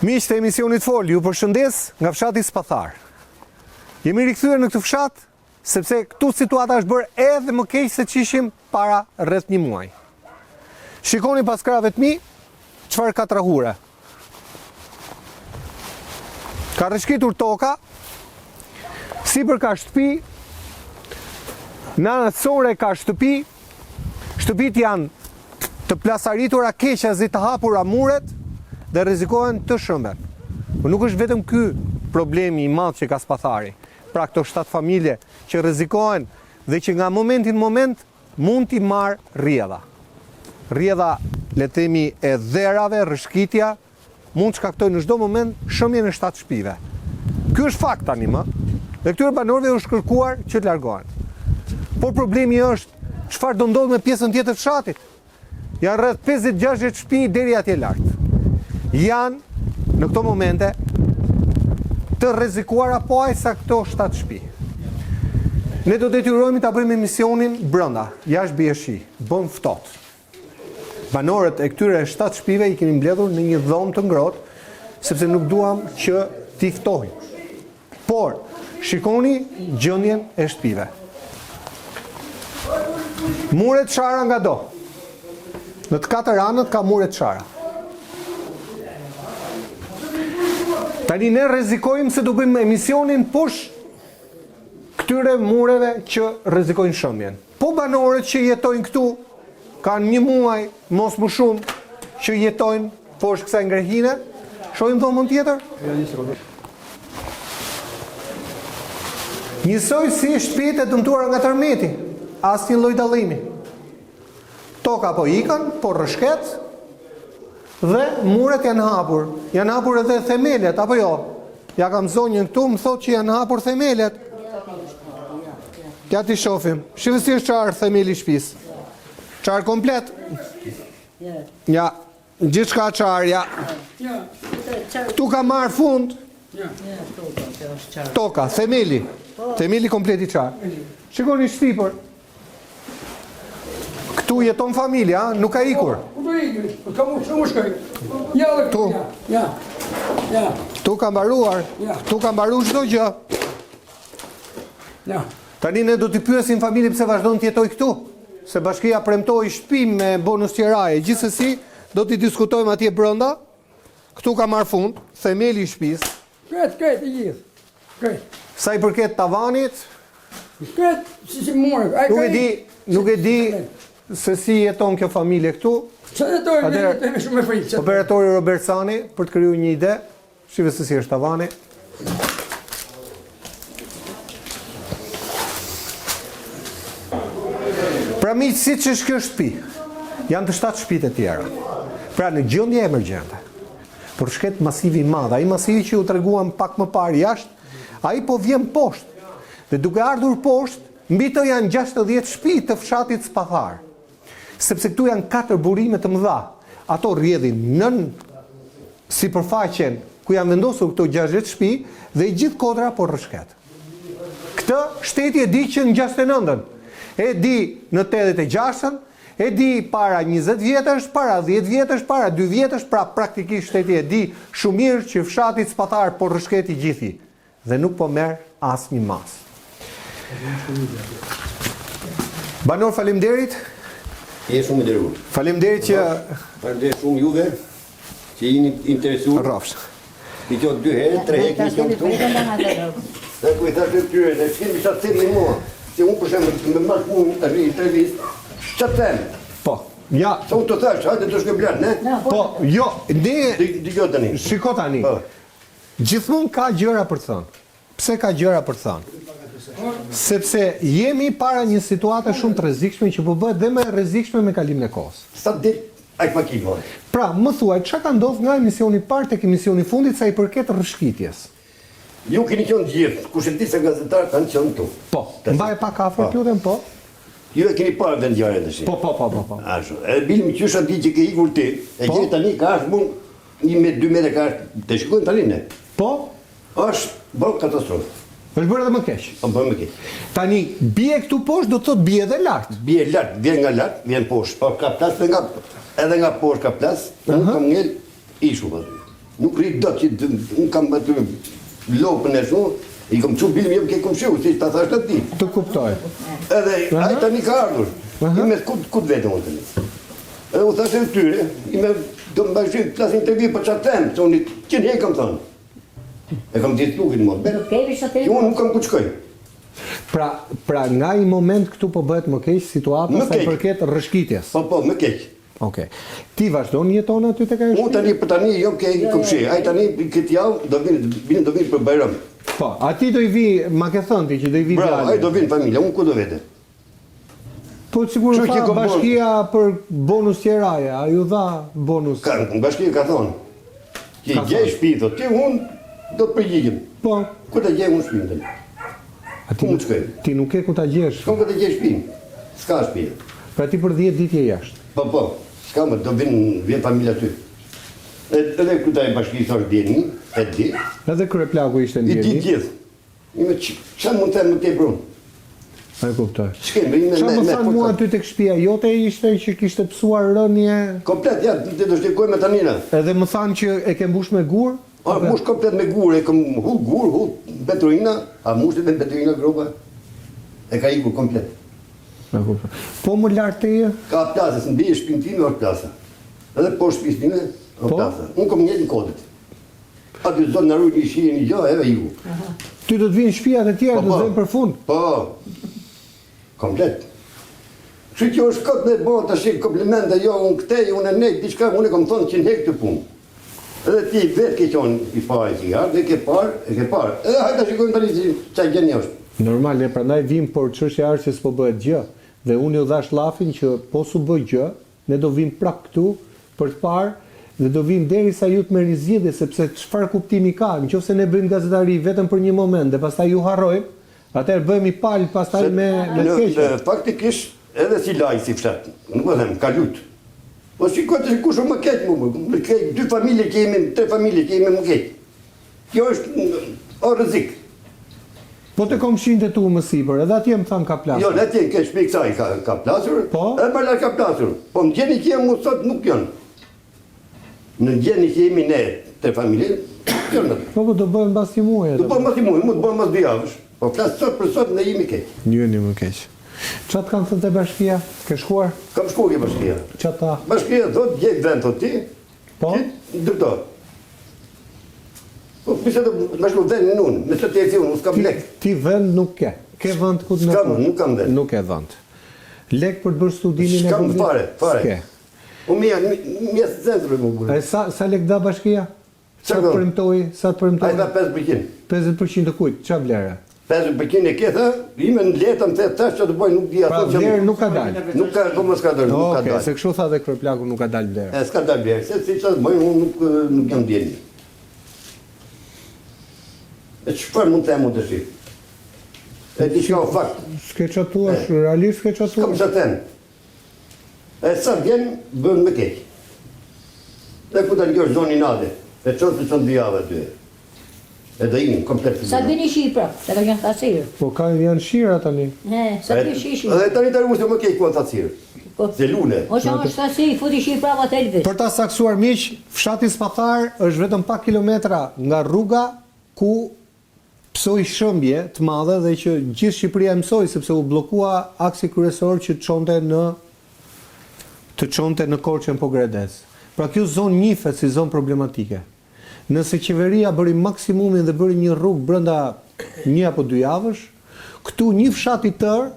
Miq të emisionit Fol, ju përshëndes nga fshati Spathar. Jemi rikthyer në këtë fshat sepse këtu situata është bërë edhe më keq se ç'ishim para rreth një muaji. Shikoni pas krave të mi çfarë ka trahure. Ka rreshqitur toka, sipër ka shtëpi, në anët sore ka shtëpi, shtëpit janë të plasaritura keqazi, të hapura muret dhe rrezikohen të shëmben. Por nuk është vetëm ky problemi i madh që ka Spathari. Pra këto 7 familje që rrezikohen dhe që nga momenti në moment mund t'i marrë rrjedha. Rrjedha, le të themi, e dherave, rrëshqitja, mund shkaktojnë në çdo moment shëmjen e 7 shtëpive. Ky është fakt tani më, dhe këtyre banorëve është kërkuar që të largohen. Por problemi është çfarë do ndodh me pjesën tjetër të fshatit. Janë rreth 50-60 shtëpi deri atje lart. Janë në këto momente të rrezikuara po aq sa këto 7 shtëpi. Ne do detyrohemi ta bëjmë emisionin brenda, jashtë bie shi, bën ftohtë. Banorët e këtyre 7 shtëpive i kemi mbledhur në një dhomë të ngrohtë, sepse nuk duam që t'i ftohim. Por shikoni gjendjen e shtëpive. Muret çara nga do. Në të 4 anët ka muret çara. Tani ne rrezikojmë se do bëjmë emisionin poshtë këtyre mureve që rrezikojnë shëmjen. Po banorët që jetojnë këtu kanë një muaj, mos më shumë, që jetojnë poshtë kësaj ngrehine. Shohim dhomën tjetër? Njësoj si shtëpitë e dëmtuara nga tërmeti, asnjë lloj dallimi. Toka po ikën, po rrëshqet, dhe muret janë hapur. Janë hapur edhe themelet, apo jo? Ja kam zonjën këtu, më thot që janë hapur themelet. Ja t'i shofim. Shifë si është qarë themeli shtëpis. Qarë komplet. Ja, gjithçka qarë, ja. Këtu ka marrë fund. Toka, themeli. Themeli komplet i qarë. Shikoni shtëpër. Këtu jeton familja, nuk ka ikur. Tu ka mbaruar, tu ka mbaruar çdo gjë. Tani ne do t'i pyesim familjen pse vazhdon të jetojë këtu, se bashkia premtoi shtëpi me bonus qiraje. Gjithsesi do t'i diskutojmë atje brenda. Këtu ka marr fund themeli i shtëpisë. Kret i gjithë. Sa i përket tavanit, Si morë. nuk e di se si jeton kjo familje këtu. Që jetojnë me shumë me frikë. Operatori Robert Sani, për të kriju një ide, shive se si është tavani. Pra miq, siç është kjo shtëpi, janë të 7 shtëpitë e tjera. Pra në gjendje emergjente. Por shket masivi i madh, ai masivi që ju treguam pak më parë jashtë, ai po vjen poshtë. Dhe duke ardhur poshtë, mbi të janë 60 shtëpi të fshatit Spathar. Sepse këtu janë 4 burime të mëdha. Ato rrjedhin nën sipërfaqen ku janë vendosur këto 60 shtëpi dhe i gjithë kodra po rrëshqet. Këtë shteti e di që në 69-ën, e di në 86-ën, e di para 20 vjetësh, para 10 vjetësh, para 2 vjetësh, pra praktikisht shteti e di shumë mirë që fshatit Spathar po rrëshqet i gjithi dhe nuk po merr asnjë mas. Banor, faleminderit. Je shumë i nderuar. Faleminderit që Faleminderit shumë juve që jeni interesuar. rrofsh. I qo 2 herë, 3 herë që jam këtu. Dhe ku i thashë këtyre, dhe s'kemi sa të themi mua. Se unë për shembull me mbas punë të rri 3 vjet, ç'a them? Po, ja. Sa unë të thash, hajde të shkoj bler, ne? Po, jo, ne Dëgjoj tani. shiko tani. Po. Gjithmonë ka gjëra për të thënë. Pse ka gjëra për të thënë? Sepse jemi para një situate shumë të rrezikshme që po bëhet dhe më e rrezikshme me kalimin e kohës. Sa ditë ai makinë vore. Pra, më thuaj, çka ka ndodhur nga emisioni i parë tek emisioni i fundit sa i përket rrëshqitjes? Ju keni qenë gjithë, kush e di se gazetarët kanë qenë këtu. Po, mbaj pak afër lutem, po. Ju e keni parë vetë ngjarjen tash. Po. Ashtu. E bilim qysh aty që ke ikur ti. E gjeni tani ka as mund 1 metë, 2 metë ka. Të shikojmë tani ne. Po, Është bërë katastrofë. është bërë edhe më keq. Po bën më keq. Tani bie këtu poshtë do të thotë bie edhe lart. Bie lart, vjen nga lart, vjen poshtë. Po ka plas edhe nga poshtë ka plas. Unë kam ngel ishu aty. Nuk rrit dot që unë kam aty lopën e shumë, i kam çu bilim jam ke komshiu, si ta thash atë ditë. Të kuptoj. Edhe ai tani ka ardhur. I me ku vetëm unë tani. Edhe u thashë tyre, i me do më bashkë plasin të vi për çfarë them, se unë që ne kam thënë. E kam ditë tukin më. Nuk kemi shëtëri. Unë nuk kam ku shkoj. Pra nga i moment këtu po bëhet më keq situata sa i përket rrëshqitjes. Po, më keq. Okej. Ti vazhdon jeton aty tek ajo Unë tani për tani jo ke komshi. Ai tani këtë javë do vinë për Bajram. Po, ati do i vi, ma ke thënë ti që do i vi Bravo, ai do vinë familja, unë ku do vete. Po sigur Kështu që tha kom bashkia për bonus tjeraja, a ju dha bonus? Bashkia ka thonë, që i gjej shtëpi, thotë, ti unë do të përgjigjem. Po. Ku të gjej unë shtëpinë tani? Ku më të shkoj? Ti nuk ke ku ta gjesh. S'kam ku të gjej shtëpinë. S'ka shtëpi. Pra ti për 10 ditë je jashtë. Po, s'kam, do vinë familja ty. Edhe këta e bashki thosh djeni, e di. Edhe kryeplaku ishte I di ndjeni. gjithë. Ime çfarë mund të them më tepër unë? E kuptoj. Shkemi Çfarë më thanë mua aty tek shtëpia jote ishte që kishte pësuar rënje. Komplet, ja, ti do shkojmë tanina. Edhe më thanë që e ke mbush me gur? Mush komplet me gur, e kam hu gur, hu betuina, a mushtet me betuina gropa. E ka ikur komplet. E kuptoj. Po më lart teje? Ka plasë, s'mbi shtëpinë time është plasa. Edhe po shtëpisë time është plasa. Unë kam njëjtën kodit. Aty zonë në rrugë një shije një gjë, edhe iku. Ty do të vinë shtëpia të tjera do të vënë për fund. Po. Komplet. Kështu që është kot me bon tash komplimente, jo unë këtej, unë ne diçka, unë kam thonë që ne këtë punë. Edhe ti vetë ke qenë i parë që ardh, e ke parë. Edhe hajde shikojmë tani çfarë gjeni është. Normal, ne prandaj vim, por çështja është se s'po bëhet gjë. Dhe unë ju dhash llafin që po su bë gjë, ne do vim prap këtu për të parë dhe do vim derisa ju të merrni zgjidhje, sepse çfarë kuptimi ka? Nëse ne bëjmë gazetari vetëm për një moment dhe pastaj ju harrojmë, atëherë bëhemi palë pastaj me keqe. Faktikisht edhe si laj si fshat, nuk po them, ka lut. Po shikoj të kush më keq më keq, 2 familje kemi, 3 familje kemi më keq. Kjo është o rrezik. Po të komshinët e tu më sipër, edhe atje më thanë ka plasur. Jo, atje ke shtëpi kësaj ka plasur, Po? edhe më la ka plasur. Po më gjeni që mu sot nuk janë. Në gjeni që jemi ne të familje, janë. Po do bëhen mbas një muaji. Do bëjmë mbas një muaj, mund të bëjmë mbas 2 javësh. Po flas sot për sot ne jemi keq. Njëni më keq. Çfarë kanë thënë te bashkia? Ke shkuar? Kam shkuar ke bashkia. Çfarë tha? Bashkia thotë gjej vend thotë ti. Po? Ndërto. Po pse do më shkoj vendin unë, me çfarë ti unë s'kam lek. Ti vend nuk ke. Ke vend ku të më S'kam, nuk kam vend. Nuk ke vend. Lek për të bërë studimin e S'kam vendit? fare. S'ke. Unë mja së zezrë më burë. E sa lek da bashkia? Sa Çfarë të do? premtoi? Sa të Ai premtoi? tha 5%. 50% të kujt? Ç'a vlera? 5% e ke thë, ime në letë më the tash që të bëj nuk di Pra ato që... vlerë nuk ka dalë. Nuk ka, po mos ka dalë, nuk ka Okej, dalë. se kështu tha dhe kryeplaku nuk ka dalë vlerë. E s'ka dalë vlerë, se si që të bëj, unë nuk jam djeni. E çfarë mund të them unë të shi? E di që o fakt, S'ke çatuash, realisht s'ke s'kam çatuash. që të them. E sa vjen, bën me keq. Dhe ku të ljosh zonin ade, e qonë se qonë 2 javë aty. E do imin, komplet. Sa të vini shi pra, se ka qenë thasirë. Po janë shira tani. Sa të shi shi. Edhe tani të rrugës të më keq ku atë thasirë. Po. Se lune. O që është thasi, futi shi prapa të elvis. Për ta saksuar miq, fshati Spathar është vetëm pak kilometra nga rruga ku psoi shëmbje të madhe dhe që gjithë Shqipëria e mësoi sepse u bllokua aksi kryesor që të çonte në Korçën Pogradec. Pra kjo zonë njihet si zonë problematike. Nëse qeveria bëri maksimumin dhe bëri një rrugë brenda 1 apo 2 javësh, këtu një fshat i tërë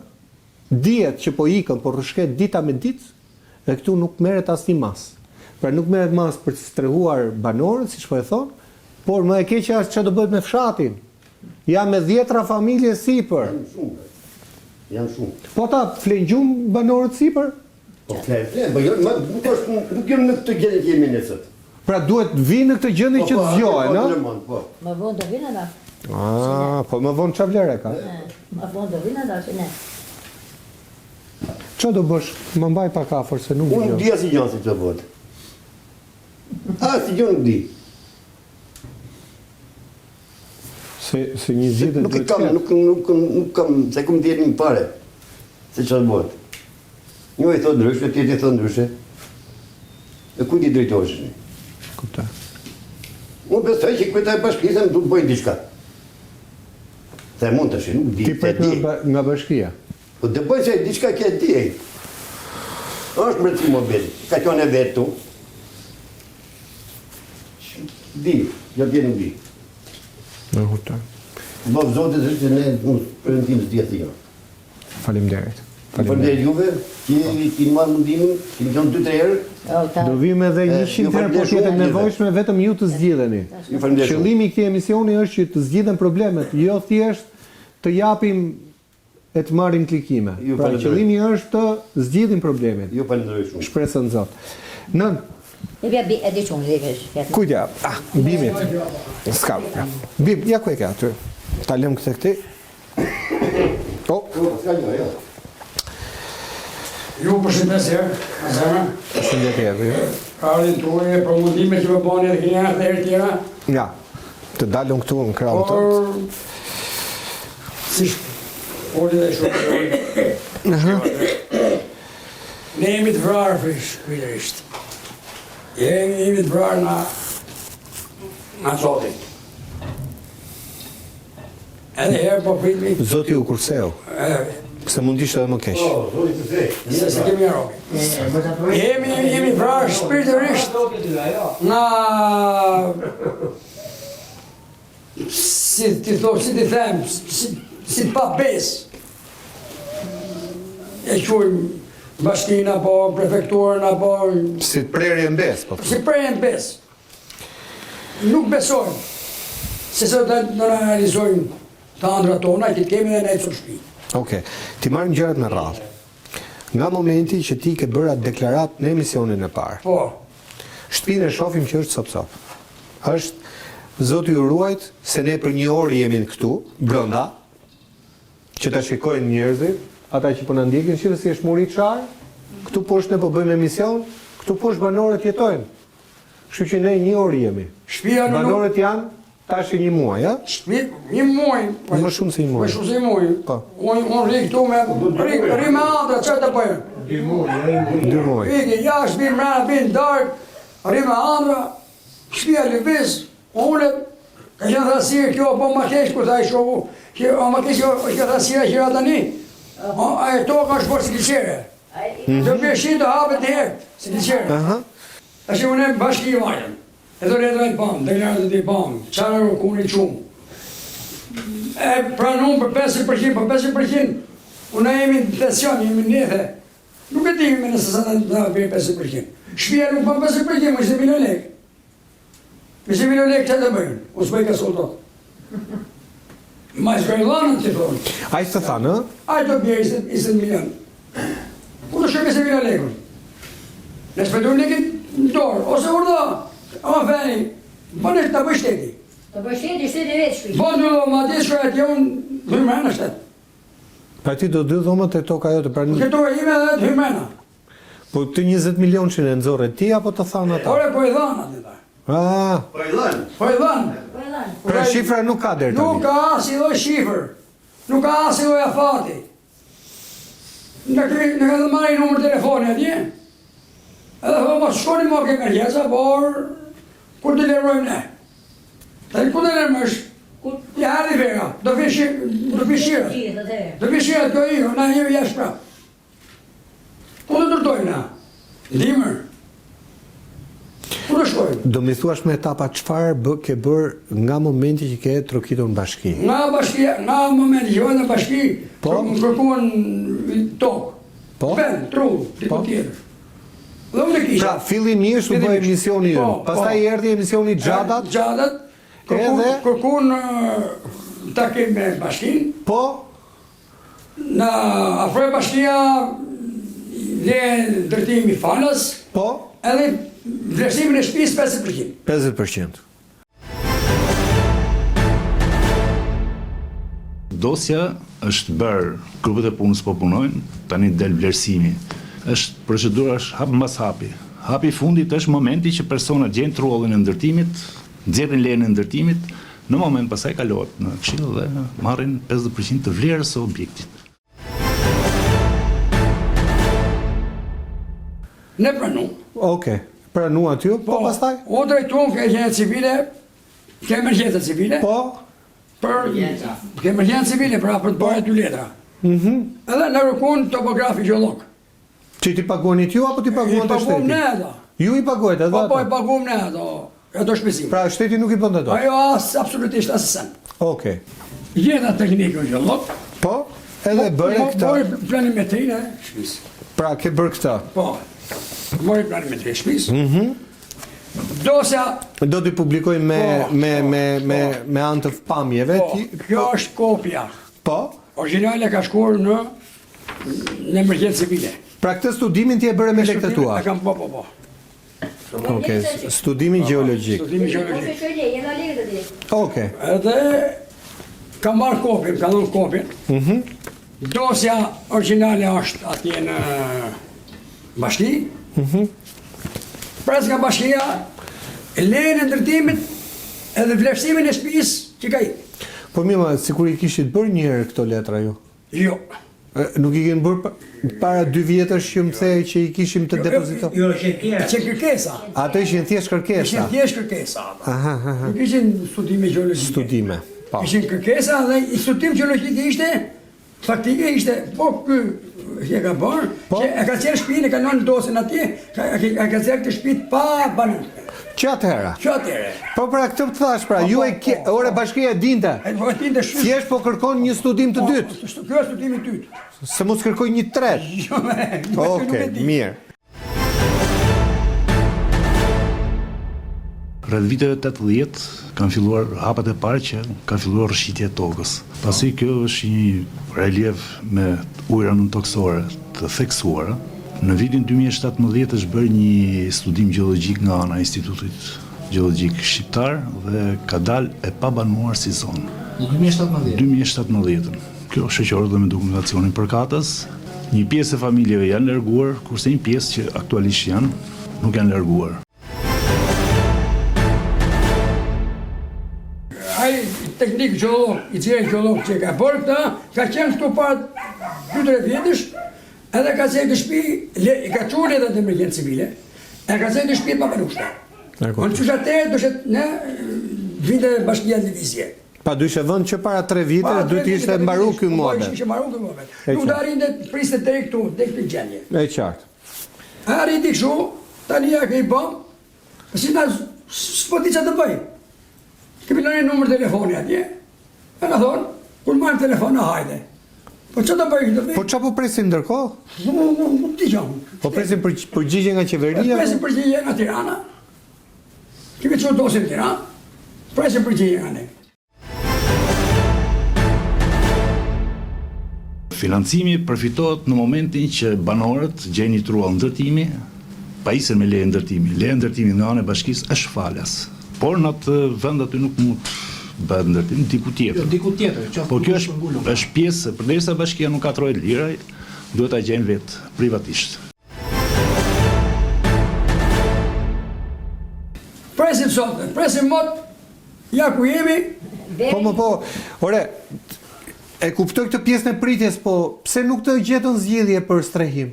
dihet që po ikën, po rrëshket dita me ditë, dhe këtu nuk merret asnjë mas. Pra nuk merret mas për të strehuar banorët, siç po e thon, por më e keqja është çfarë do bëhet me fshatin. Ja me 10 familje sipër. Janë shumë. Po ta flengjum banorët sipër? Po flet, po jo, nuk jam në këtë gjendje që jemi ne sot. Pra duhet vinë në këtë gjendje që të zgjohen, ëh? Po. Më vonë do vinë ata. Po më vonë çfarë vlerë ka? Më vonë do vinë ata, se ne. Çfarë do bësh? Më mbaj pak afër se nuk Unë dëgjoj. di asnjë gjë si çfarë bëhet. Asnjë gjë nuk di. Se një zgjidhje Nuk duhet kam, nuk kam, se kum dieni më pare. Se çfarë bëhet. Një i thotë ndryshe, tjetri thotë ndryshe. E ku di drejtohesh? Kuptoj. Unë besoj që këta e bashkisë më du të bëjnë diçka. Se mund të shi, nuk di. Ti pret nga bashkia? Po të bëjnë se diçka kje di e. është mërëci mobil, ka qënë e vetë tu. Di, jo t'je nuk di. Në hutoj. Bëvë zotit është që ne përëndim së djetë jo. Faleminderit. Faleminderit juve, që ti marrë mundimin, që në qënë 2-3 herë. Do vim edhe 100 herë, po tjetë nevojshme vetëm ju të zgjidheni. Qëllimi i këtij emisioni është që të zgjidhen problemet, jo thjesht të japim e të marrim klikime. Pra qëllimi është të zgjidhim problemet. Ju falenderoj shumë. Shpresën Zot. Nën. E di çon levesh. Kujtja, bimit. S'ka. Bim, ja ku e ka aty. Ta lëm këtë këti. Oh, s'ka një, jo. Ju përshëndes herë, Azema. Përshëndetje edhe ju. Karin tuaj për mundimet që më bani edhe kënjë dhe herë tjera. Ja, të dalëm këtu në krahun tënd. Si foli dhe shumë. Ne jemi të vrarë shpirtërisht. Jemi të vrarë nga Zoti. Edhe herë po pritmi. Zoti u kurseu. Pse mund ishte edhe më keq. Se se kemi robi. Jemi vrarë shpirtërisht nga si ti them, si pa besë. E quajmë bashkinë apo prefekturën apo Si prerje mbes, po. si prerje besë. Nuk besojmë se do të realizojmë të ëndrat tona, që kemi edhe ne të shtëpi. Okej, ti marrim gjërat me radhë. Nga momenti që ti ke bërë atë deklarat në emisionin e parë. Po. Shtëpinë e shohim që është sop-sop. Është Zoti ju ruajt se ne për një orë jemi këtu, brenda, që ta shikojnë njerëzit, ata që po na ndjekin, shihni si është muri çar, këtu poshtë ne po bëjmë emision, këtu poshtë banorët jetojnë. Kështu që ne një orë jemi. Shtëpia nuk Banorët janë tash një muaj, ja? një muaj. Më shumë se një muaj. Më shumë se një muaj. Po. Unë rri këtu rri me andra, që të bëjmë? 2 muaj. Viki, jashtë vinë mrena, vinë dark, rri me andra, shtëpia lëviz, unë ka qenë thasirë kjo, po ma kesh, kur ta i shohu, që ma kesh kjo thasirë që ata një. A e to ka shporë si kliqere. Të bjeshin të hapet një herë, si kliqere. A që unë e bashkë i vajtëm. E do rrëtë rajtë pamë, dhe nërë të i pamë, qarë kuni qumë. E pranumë për 50%, për 50%, unë jemi në tension, jemi në nethe. Nuk e timi me nëse sa të bërë 50%. Shpia nuk për 50%, më 20 milion lekë. 20 milion lekë që të bëjnë, unë s'bëj ka soldat. Ma i s'gojnë lanën të thonë. A i të thanë, A i të bjerë 20 milion. Ku të shumë 20 milion lekë? Në shpetur lekën në dorë, ose urda. O feni, bënë të bëj shteti. Të bëj shteti vetë shpi. Bënë dy dhoma, ati shkojët jo unë dhymena shtetë. pa ti do 2 dhomët e toka jo të pranë. Këto e ime dhe dhymena. Po të 20 milion që në nëzore ti apo të thanë ata? Ore, po i dhanë atë ta. Po i dhanë. Po i dhanë. Pra shifra nuk ka deri Nuk tani. ka as i doj shifër. Nuk ka as i doj afati. Në ka të marri numër telefoni atje. Edhe po mos shkoni më ke kërgjesa, por kur të lërojmë ne. Dhe ku të lërëm është? Ja herdi vega, do fi shirët. Do fi shirët kjo i, na jemi jashtë prapë. Ku të tërtojmë na? Dimër. Ku të shkojmë? Do mi thuash me etapa çfarë ke bërë nga momenti që ke trokitur në bashki? Nga bashkia, nga momenti që vënë në bashki, Po? më kërkuan tokë. Po? Vend, tru, diku tjetër. Dhe unë e kisha. Pra fillimisht u bë emisioni Po, ynë. Pastaj erdhi emisioni Xhadat. Xhadat. Edhe? Kërkuan takim me bashkinë. Po, Në afroj bashkia dhe ndërtimi falas, po, edhe vlerësimin e shtëpisë 50%. 50%. Dosja është bërë, grupet e punës po punojnë, tani del vlerësimi. Është procedura është hap mbas hapi. Hapi i fundit është momenti që personat gjejnë trullin e ndërtimit, nxjerrin lejen e ndërtimit, në moment pasaj kalohet në këshill dhe marrin 50% të vlerës së objektit. Ne pranu. Okej. Pranuat ju, po pastaj? O drejtuam ke gjene civile Ke emergjenca civile? Po? Ke emergjenca civile, pra për të bërë 2 letra. Edhe në rukun topografi gjëllok. Që ti paguanit ju apo ti paguan të I pagum ne shteti? ato. Ju I paguajt edhe Po, i ato? pagum ne ato shpesim. Pra shteti nuk I bën ato? Ajo absolutisht asësen. Okej. Jeta teknike o gjëllok. Po? Edhe bëre këta. Mori planimetrinë e shpis. Pra ke bërë këta. Po, mori planimetrinë e shpis. Dosja, Do t'i publikoj me anë të pamjeve. po, kjo është kopja. Po? Originale ka shkuar në emergjencë civile. Pra këtë studimin ti e bëre me lekët e tua? E kam po. Okej, studimin gjeologjik. Studimi Po gjeologjik. se shoj leje, na leje të di. Okej. Edhe kam marrë kopjen, ka dhënë kopjen. Dosja originale është atje në bashki. Pres nga bashkia, lejen e ndërtimit edhe vlerësimin e shtëpisë që ka i. Po mirë, sikur I kishit bërë një herë këto letra ju. Jo. Nuk I keni bërë para 2 vjetësh që më thej që I kishim të depozito? Jo, që kërkesa. Ato ishin thjesht kërkesa. Ishin thjesht kërkesa. Aha. Nuk ishin studime gjeologjike. Studime. Po. Ishin kërkesa dhe I studim gjeologjik ishte, faktike ishte, po ky që ka bërë, Po. që e ka qenë shtëpinë, e ka nënë dosën atje, e ka qenë këtë shtëpi pa banë. Që atëhera? Që atyre? Po pra këtë të thash pra, ju e ore bashkia e dinte. E të vëtin dhe shumë. Thjesht po kërkon një studim të dytë, Kjo është studimi i dytë. se mos kërkoj një të tretë. Jo, Okej, mirë. Rreth viteve 80 kanë filluar hapat e parë që ka filluar rrshitja e tokës. Pasi kjo është një relief me ujëra nëntoksore të theksuara. Në vitin 2017 është bërë një studim gjeologjik nga ana e Institutit Gjeologjik Shqiptar dhe ka dalë e pabanuar si zonë. Në 2017. 2017. Kjo shoqërohet dhe me dokumentacionin përkatës. Një pjesë e familjeve janë larguar, kurse një pjesë që aktualisht janë nuk janë larguar. Ai teknik gjeolog, I cili gjeolog që ka bërë këtë, ka qenë këtu para 2-3 vjetësh, edhe ka qenë këtë shtëpi, I ka çuar edhe të emergjencë civile, e ka qenë këtë shtëpi pa banushta. Dakor. Unë qështë atërë dëshet në vinte bashkia Lëvizje. Pa dyshe vënd që para 3 vite duhet ishte mbaru ky muhabet. Ishte mbaru ky muhabet. E Nuk qartë. të arrin dhe priste të këtu, të këtë gjendje. E qartë. Arrin të kështu, tani ja ke I bëm, si na s'po di çfarë të bëj. Kemi lënë numër telefoni atje. E na thonë, kur marr telefon na hajde. Po çfarë të bëj këtë? Po çfarë po presim ndërkohë? Nuk di jam. Po presim përgjigje nga qeveria? Presim përgjigje nga Tirana. Kemi çuar dosën në Tiranë. Presim përgjigje nga ne. Financimi përfitohet në momentin që banorët gjejnë një truall ndërtimi, pajisën me leje ndërtimi. Leja ndërtimi nga ana e bashkisë është falas. Por në atë vend aty nuk mund bëhet ndërtim diku tjetër. Diku tjetër, qoftë Po kjo nuk ngulur. është pjesë, përderisa bashkia nuk ka trojë lira, duhet ta gjejnë vetë privatisht. Presim sot, presim mot, ja ku jemi, Po, ore, e kuptoj këtë pjesën e pritjes, po pse nuk të gjetën zgjidhje për strehim?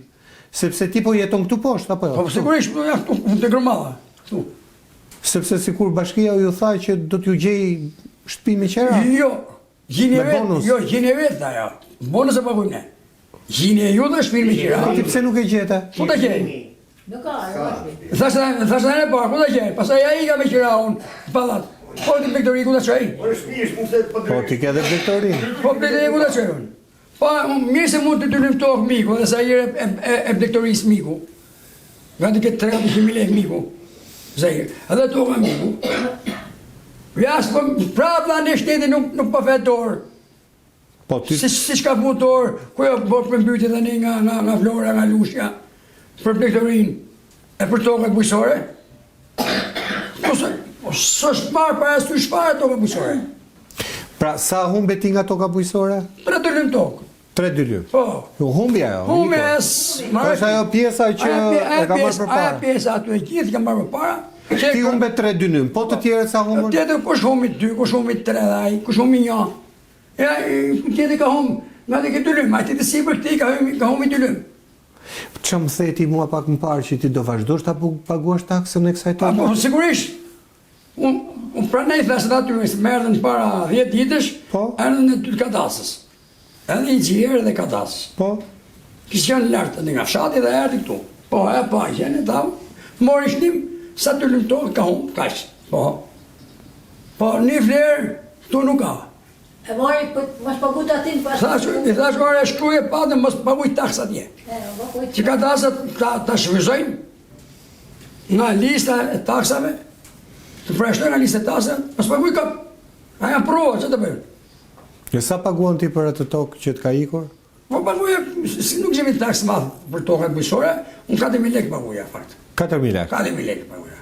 Sepse ti po jeton këtu poshtë, apo jo? po sigurisht do ja këtu te Gromalla. Këtu. Sepse sikur bashkia ju tha që do t'ju gjej shtëpi me qera? Jo, gjini Me vet, bonus. jo, gjini vet ajo. Bonus e pagojmë ne. Gjini e ju dhe shpirë me qira. Ti pse nuk e gjete? Ku ta gjej? Nuk ka, është. Thashtë në parë, ku ta gjej? Pastaj ai ka me qira unë, pallat. Po ti Bektori ku ta çoj? Por shtëpish mund të Po ti ke edhe Bektorin. Po Bektori ku ta çoj unë? Po mirë se mund të dylim tokë miku, dhe sa herë e Bektoris miku. Gati ke 300.000 lekë miku. Zahir, edhe toka miku. Jas po prapë në shtetin nuk po fet dorë. Po ti Si shka pu dorë, ku jo bërë për mbytje tani nga Flora, nga Lushja, për Bektorin, e për tokët bujësore. S'është marë para s'u shfarë toka bujësore. pra sa humbe ti nga toka bujësore? Për të lëm tokë. 3 dylyp. Po. Ju humbja ajo. Hume Niko. Është ajo pjesa që e ka marrë Aja përpara. pjesa aty e gjithë ka marrë përpara. Ti humbe 3 dynym, po të tjerët sa humbën? Tjetër kush humbi 2, kush humbi 3 dhe ai, kush humbi 1. Ja, tjetër ka humb, nga të ke 2 lym, ai tjetër sipër këtij ka humbi 2 lym. Që më the ti mua pak më parë që ti do vazhdosh ta paguash taksën e kësaj toke? Po sigurisht. Unë unë pranaj thasët aty, më erdhën para 10 ditësh, Po. erdhën në ty kadasës. Edhe i gjerë dhe kadasës. Po. Kishë qenë lartë nga fshati dhe erdi këtu. Po, e pa, qenë e tam, mori shlim, sa të lëmtojë ka humë, kaqë. Po. Po, një flerë, këtu nuk ka. E mori, mos pagu të atin, pas... I thash, ore, shkruje pa dhe mos paguj taksat atje. Që kadasët ta shvizojnë nga lista e taksave, të preshtojnë nga lista e taksave, mos paguj ka... A janë prova, që të bëjmë? E sa paguan ti për atë tokë që të ka ikur? Po paguja, si nuk gjemi taksë madhë për tokët bujësore, unë 4.000 lekë paguja, fakt. 4.000 lekë. 4.000 lekë paguja.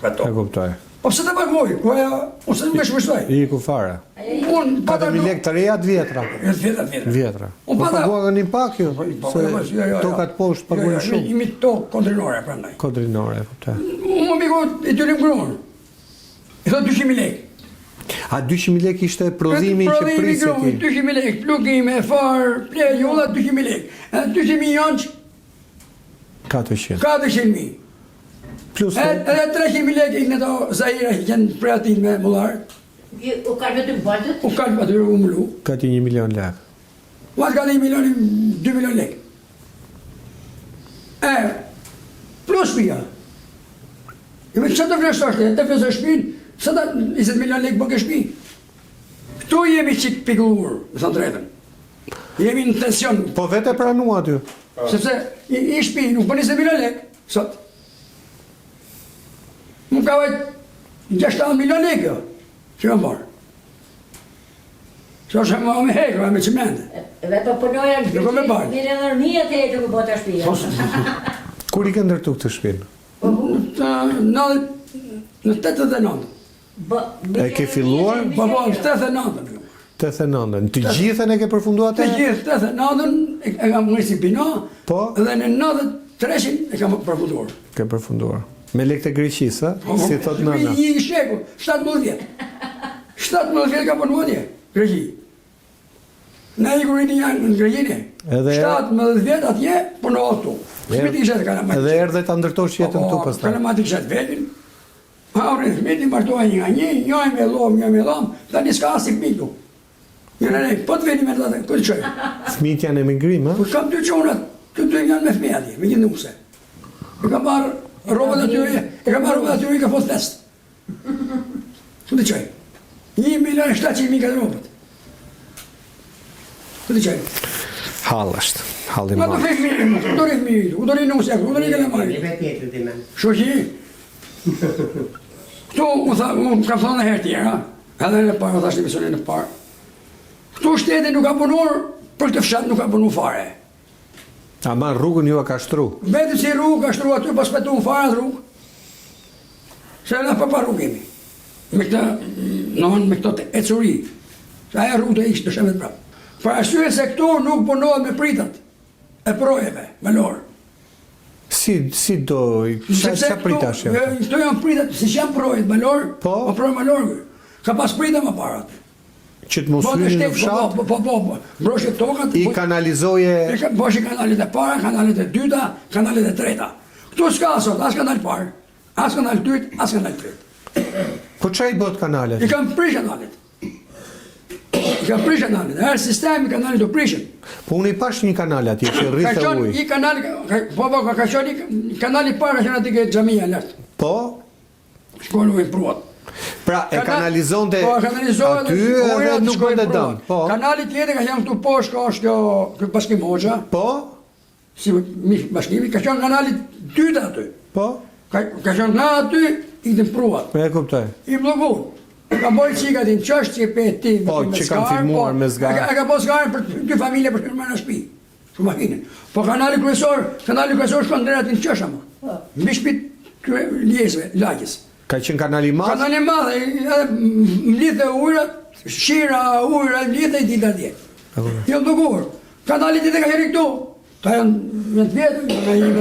Për E tokë. kuptoj. Po pse të paguaj? Ku ajo, unë se nuk e shvështoj. I ku fare. Unë pata 4.000 lekë të reja të vjetra. Vjetra. Vjetra. Unë Po pata... paguan një pak ju, se tokat poshtë paguajnë shumë. Imi tokë kontrinore, prandaj. Kodrinore, e kuptoj. Unë më biko i tyrim grunë. I thot 200.000 lekë. A 200.000 lekë ishte prodhimi që prisë ti? 200.000 lekë, plugime, farë, plejë, jolla 200.000 lekë. Edhe 200.000 janë që 400. 400.000. Plus Edhe 300.000 lekë ikën ato Zaira që janë preatit me mullarë. U ka vetëm baltët? U kalë aty u mëlu. gati 1 milion lekë. Ma ka 1 milion, 2 milion lekë. Plus pia. I me që të fleshtoshte, të fleshtosh shpinë, sa ta 20 milion lekë bëke shpi. Këtu jemi qik pikullur, me thënë drejtën. Jemi në tension, Po vete pranua aty. sepse i shpi nuk për 20 milion lekë, sot. Nuk ka vajtë 60 milion lekë, që kam marë. Që është me hekë, me qimende. Edhe po punoja në Nuk o me balë. Mire në një të e të ku bota shpia. Kur i ke ndërtu këtë shtëpinë? Në 89. E ke filluar? Po, në 89. 89. Të gjithën e ke përfunduar Të atë? gjithë 89 e kam mërë si pina, Po. dhe në 93 e kam përfunduar. Ke përfunduar. Me lekë të Greqisë, a? Si thot nëna. Një sheku, 17 vjetë. 17 vjetë ka përnuar atje, Greqi. Ne i kurini janë në Greqinë. Edhe- 17 vjetë atje përnuar tu. Shmiti ishet kalamatik. Edhe erdhe ta ndërtosh jetën këtu pastaj. Kalamatik ishet vetin. Aurin Smiti martoha një nga një, një me lom, tani s'ka as i piktu. Një në po të veni me të të këtë qoj. Fëmijët janë emigrim, a? Po kam 2 qonat, të janë me fëmija atje, me gjithë nuse. E kam marrë robët atyre, i ka fot fest. Këtë qoj. 1.700.000 ka të robët. Këtë qoj. Hall është. Halli Ma të madh. fejt mirë, u dori fëmijë, u dori nuse, u dori kalamari. Shoqi, këtu unë kam thonë herë tjera, edhe në parë, thash në emisionin në parë. Këtu shteti nuk ka punuar, për këtë fshat nuk ka punu fare. Ama rrugën ju e ka shtru. Vetëm si rrugë ka shtru aty, pas petu në fare atë rrugë. Se na pa rrugë jemi. Me këto të ecuri. Se aja rrugë të ishtë të shemet prapë. Për arsye se këtu nuk punohet me pritat e projeve, me lorë. Si do, sa pritash e? Këto janë pritat, si që janë projet me lorë, Po. projë me lorë. Ka pas prita më para aty. Që të mos hyni në fshat, Po, broshe tokat. i kanalizoje... Boshi kanalit e para, kanalit e dyta, kanalit e treta. Këtu s'ka asot, as kanal parë, as kanal dyt, as kanal tret. Po çaj bot kanalet? I kam prish kanalit. Erë sistemi kanalit u prishin. Po unë i pash një kanal atje që rrithë ujë. I kanali, ka qoni kanali parë, ka qenë ati ke xhamia lart. Po, Shkojnë ujë pruat. pra e kanalizonte Po, kanalizohet aty edhe nuk bënte dëm. Po, Kanali tjetër ka qenë këtu poshtë, ka është kjo Bashkim Hoxha, po, si bashkimi, ka qenë kanali dytë aty. po, Ka qenë nga aty, i të pruat. e kuptoj. I blokuar. Ka bojë qika ti në qështë që pe ti Po, me që kanë skarë, filmuar me zgarë. E ka po zgarën për 2 familje për shkërë në shtëpi. Shumë makinën. Po kanali kryesor shkon drejt aty në qështë ama. Mbi shtëpit ljesve, lagjes. Ka qenë kanali madh? Kanali madh, edhe mlidhe ujrat, shira ujra, mlidhe i ditë atje. Jo blokuar. Kanali tjetër ka qenë këtu. Ta janë të vjetë,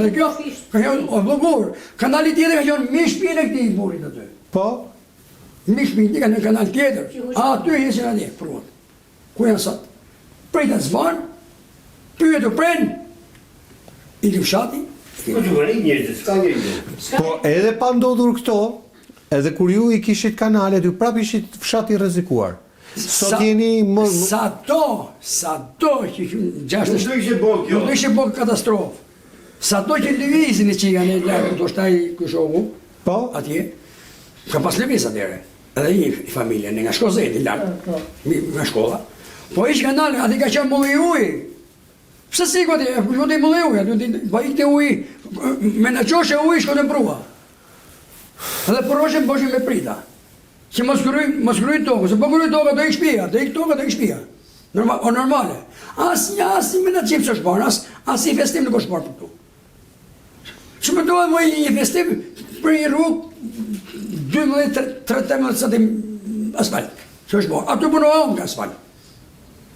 dhe kjo, ka qenë blokuar. Kanali tjetër ka qenë mi shtëpinë e këtij burit aty. Po, Në shpiti ka në kanal tjetër, aty jesin atje, pruat. Ku janë sot? Prejta zvanë, pyet u prenë, i të fshati. Po të vëri njërë, s'ka njërë. po edhe pa ndodhur këto, Edhe kur ju i kishit kanalet, ju prap ishit fshat i rrezikuar. Sot jeni më Sado që gjashtë Nuk do ishte bo kjo. Nuk ishte bo katastrofë. Sado që lëvizin që janë e lërë, të shtaj këshohu, po, atje, ka pas lëviz atyre. Edhe i familje, nga Shkozeti, lartë, nga shkolla. Po ishë kanale, ati ka qenë mulli uji. Pse si këti, këti mulli uji, po ikte uji, me në qoshe uji shkote në prua. Edhe përroshën bëshën me prita. Që mos kërruj tokë, se po kërruj tokë do i shpia, do i tokë do i shpia. O normale. As me në qimë që është parë, as i festim nuk është parë për tu. Që më dohet më një festim për një rrugë 12-13 cm asfalt. Që është parë. Ato punohon nga asfalt.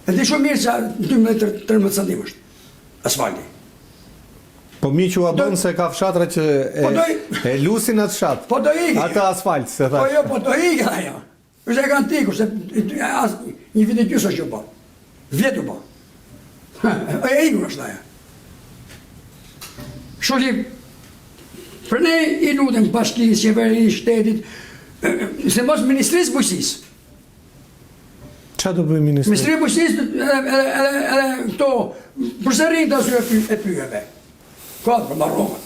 E di shumë mirë që 12-13 cm është asfalti. po mi që a bënë se ka fshatra që e lusin atë fshat. Po do ikë. Atë asfalt, se Po thash. jo, po do ikë ajo. është e kanë tikur, se një vit e gjysë është që po. Vjetu po. E ikur është ajo. Kështu që për ne i lutem bashkisë, qeverisë, shtetit, se mos Ministrisë Bujqësisë. Qa do bëj ministri? Ministri Bujqësisë edhe këto përsërin të asyre e pyjeve. Ka të përmarrohet.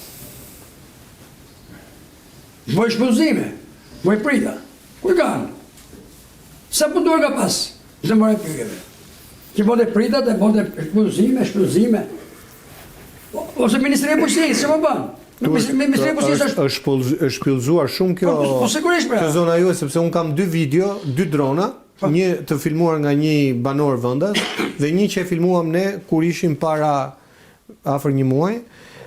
Boj shpëllëzime, boj prita. Kuj kanë? Sa pëndor ka pas, se mërë e pyjeve. Që bote prita dhe bote shpëllëzime. Ose Ministri Bujqësisë, që më banë? Ministri Bujqësisë është... është shpëllëzuar shumë kjo Po sigurisht pra. kjo zona juaj, sepse unë kam 2 video, 2 drona, një të filmuar nga një banor vendas dhe një që e filmuam ne kur ishim para afër një muaji,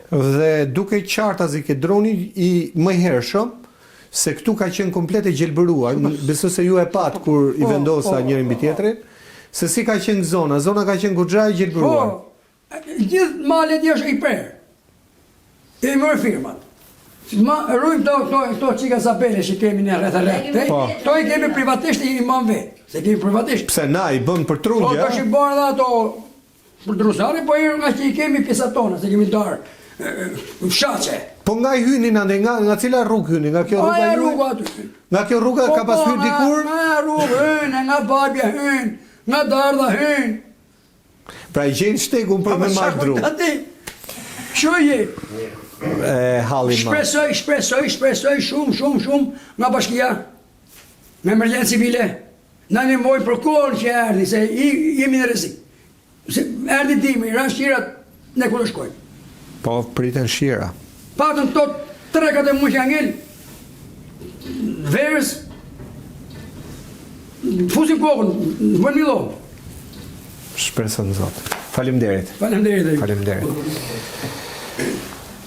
dhe duke qartazi ke droni i më hershëm, se këtu ka qenë komplet e gjelbëruar, besoj se ju e pat kur i vendosa njëri mbi tjetrin, se si ka qenë zona ka qenë goxha e gjelbëruar. Po, gjithë malet është i prerë. E mërë firmat. Rrujmë këto qika zapele që kemi në rreth e rreth. Këto i kemi privatisht i imam vetë. Se kemi privatisht. Pse na i bën për Po, trundja? të shi bërë dhe ato për drusare, po i nga që i kemi pjesat tona, se kemi darë fshaqe. Po nga i hynin ande, nga cila rrugë hynin? Nga kjo rruga Aja juaj? rruga aty. Nga kjo rruga ka pas hyrë dikur? Nga rrugë hynë, nga babja hynë, nga dardha hynë. Pra i gjenë shtegun për me marrë dru. Shuje, Halli ma. shpresoj shumë nga bashkia, nga emergjencë civile, na nevojë për kohën që erdhi, se jemi në rrezik. Se erdhi dimi, ran shirat, ne ku do shkojmë. Po priten shira. Patën tot 3-4 muaj që angel, verës, fusin kokën, bën një lojë. Shpresën Zot. Faleminderit. Faleminderit. Faleminderit.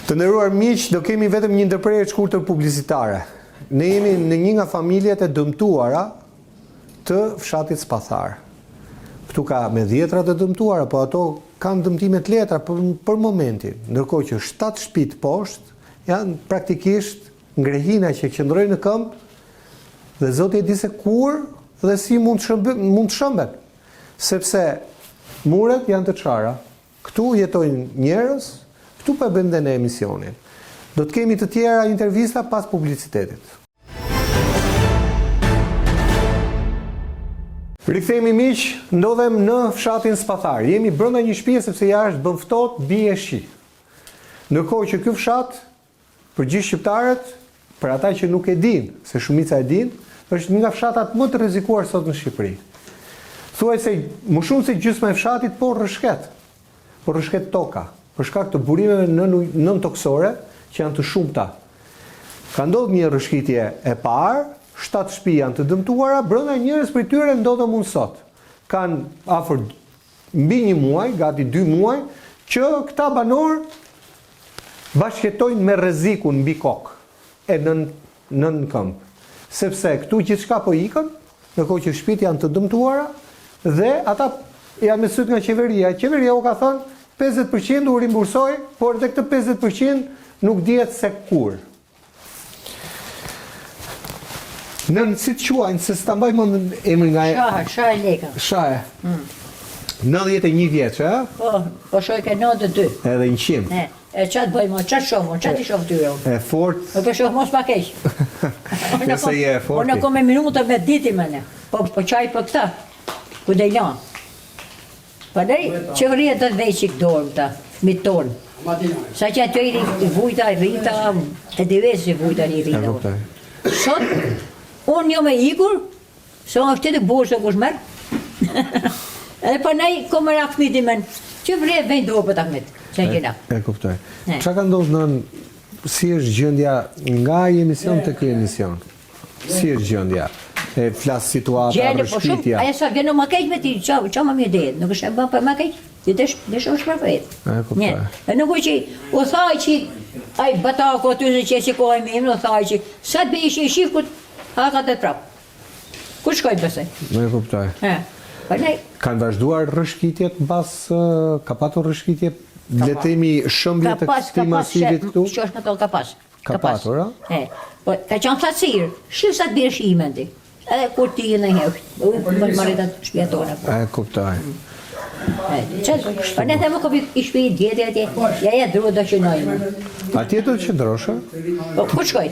Të nderuar miq, do kemi vetëm një ndërprerje të shkurtër publicitare. Ne jemi në një nga familjet e dëmtuara të fshatit Spathar. Këtu ka me 10 të dëmtuara, po ato kanë dëmtime të letra për momentin, ndërkohë që 7 shtëpi poshtë janë praktikisht ngrehina që qëndrojnë në këmbë dhe Zoti e di se kur dhe si mund të shëmben. Sepse muret janë të çara. Këtu jetojnë njerëz, këtu po e bëjmë në emisionin. Do të kemi të tjera intervista pas publicitetit. Rikthehemi miq, ndodhem në fshatin Spathar. Jemi brenda një shtëpie sepse jashtë bën ftohtë, bie shi. Ndërkohë që ky fshat për gjithë shqiptarët, për ata që nuk e dinë, se shumica e dinë, është një nga fshatat më të rrezikuar sot në Shqipëri. Thuaj se më shumë se gjysma e fshatit po rrëshket. Po rrëshket toka, për shkak të burimeve nën toksore që janë të shumta. Ka ndodhur një rrëshqitje e parë, 7 shtëpi janë të dëmtuara, brenda njerëz prej tyre ndodhen mund sot. Kanë afër mbi 1 muaj, gati 2 muaj, që këta banor bashkëtojnë me rrezikun mbi kokë e nën këmbë. Sepse këtu gjithçka po ikën, ndërkohë që shtëpitë janë të dëmtuara dhe ata janë me syt nga qeveria. Qeveria u ka thënë 50% u rimbursoj, por edhe këtë 50% nuk dihet se kur. Nën si të quajnë, se s'ta mbaj mend emrin nga Shahe Leka. Shahe. 91 vjeç, a? Po shoj ke 92. Edhe 100. E çat bëjmë, çat shohmë, çat i shoh tyre. E fort. Po ke shoh mos pa keq. Nëse je e forti. Unë kom me minuta me diti me ne. Po qaj për këta. Ku dhe lanë. Për dhe qëvëria të veqik dorë ta, mi tonë. Sa që ato i vujta, rita, e divesi i vujta një E rita. kuptoj. Sot, unë jo me ikur, sa është të burë se kush merë. Edhe për nej, kom me rakë fmiti men, që vrejë vend dorë për takmit, që gjena. E kuptoj. Ne. Qa ka ndodhë nën, si është gjendja nga i emision të këj emision? Si është gjendja? E flasë situata, Gjene, po shumë, rëshqitja? aja sa vjeno ma keq me ti, qa ma mjë dhejtë, nuk është e bërë për ma keq, ti deshë është për vetë. E kuptoj. E nuk është që, u thaj që, aj batako aty se që si kohë e mimë, u thaj që, sa të bëjë i shifkut, haka të prapë. Ku shkojnë pësaj? E kuptoj. Për nej, Kanë vazhduar rëshqitjet bas, ka patur rëshqitje, letemi shëmbje të këti masivit këtu? që është në tonë ka pas. Ka patur, a? Po, ka qanë thatsirë, shifë sa të bërë shime në ti. Edhe kur ti në heftë, më maritat shpjetone. E kuptoj. Për ne themë këpi i shpijit djeti atje, ja druë do që nojmë. Atje të që ndroshe? Po, ku shkoj?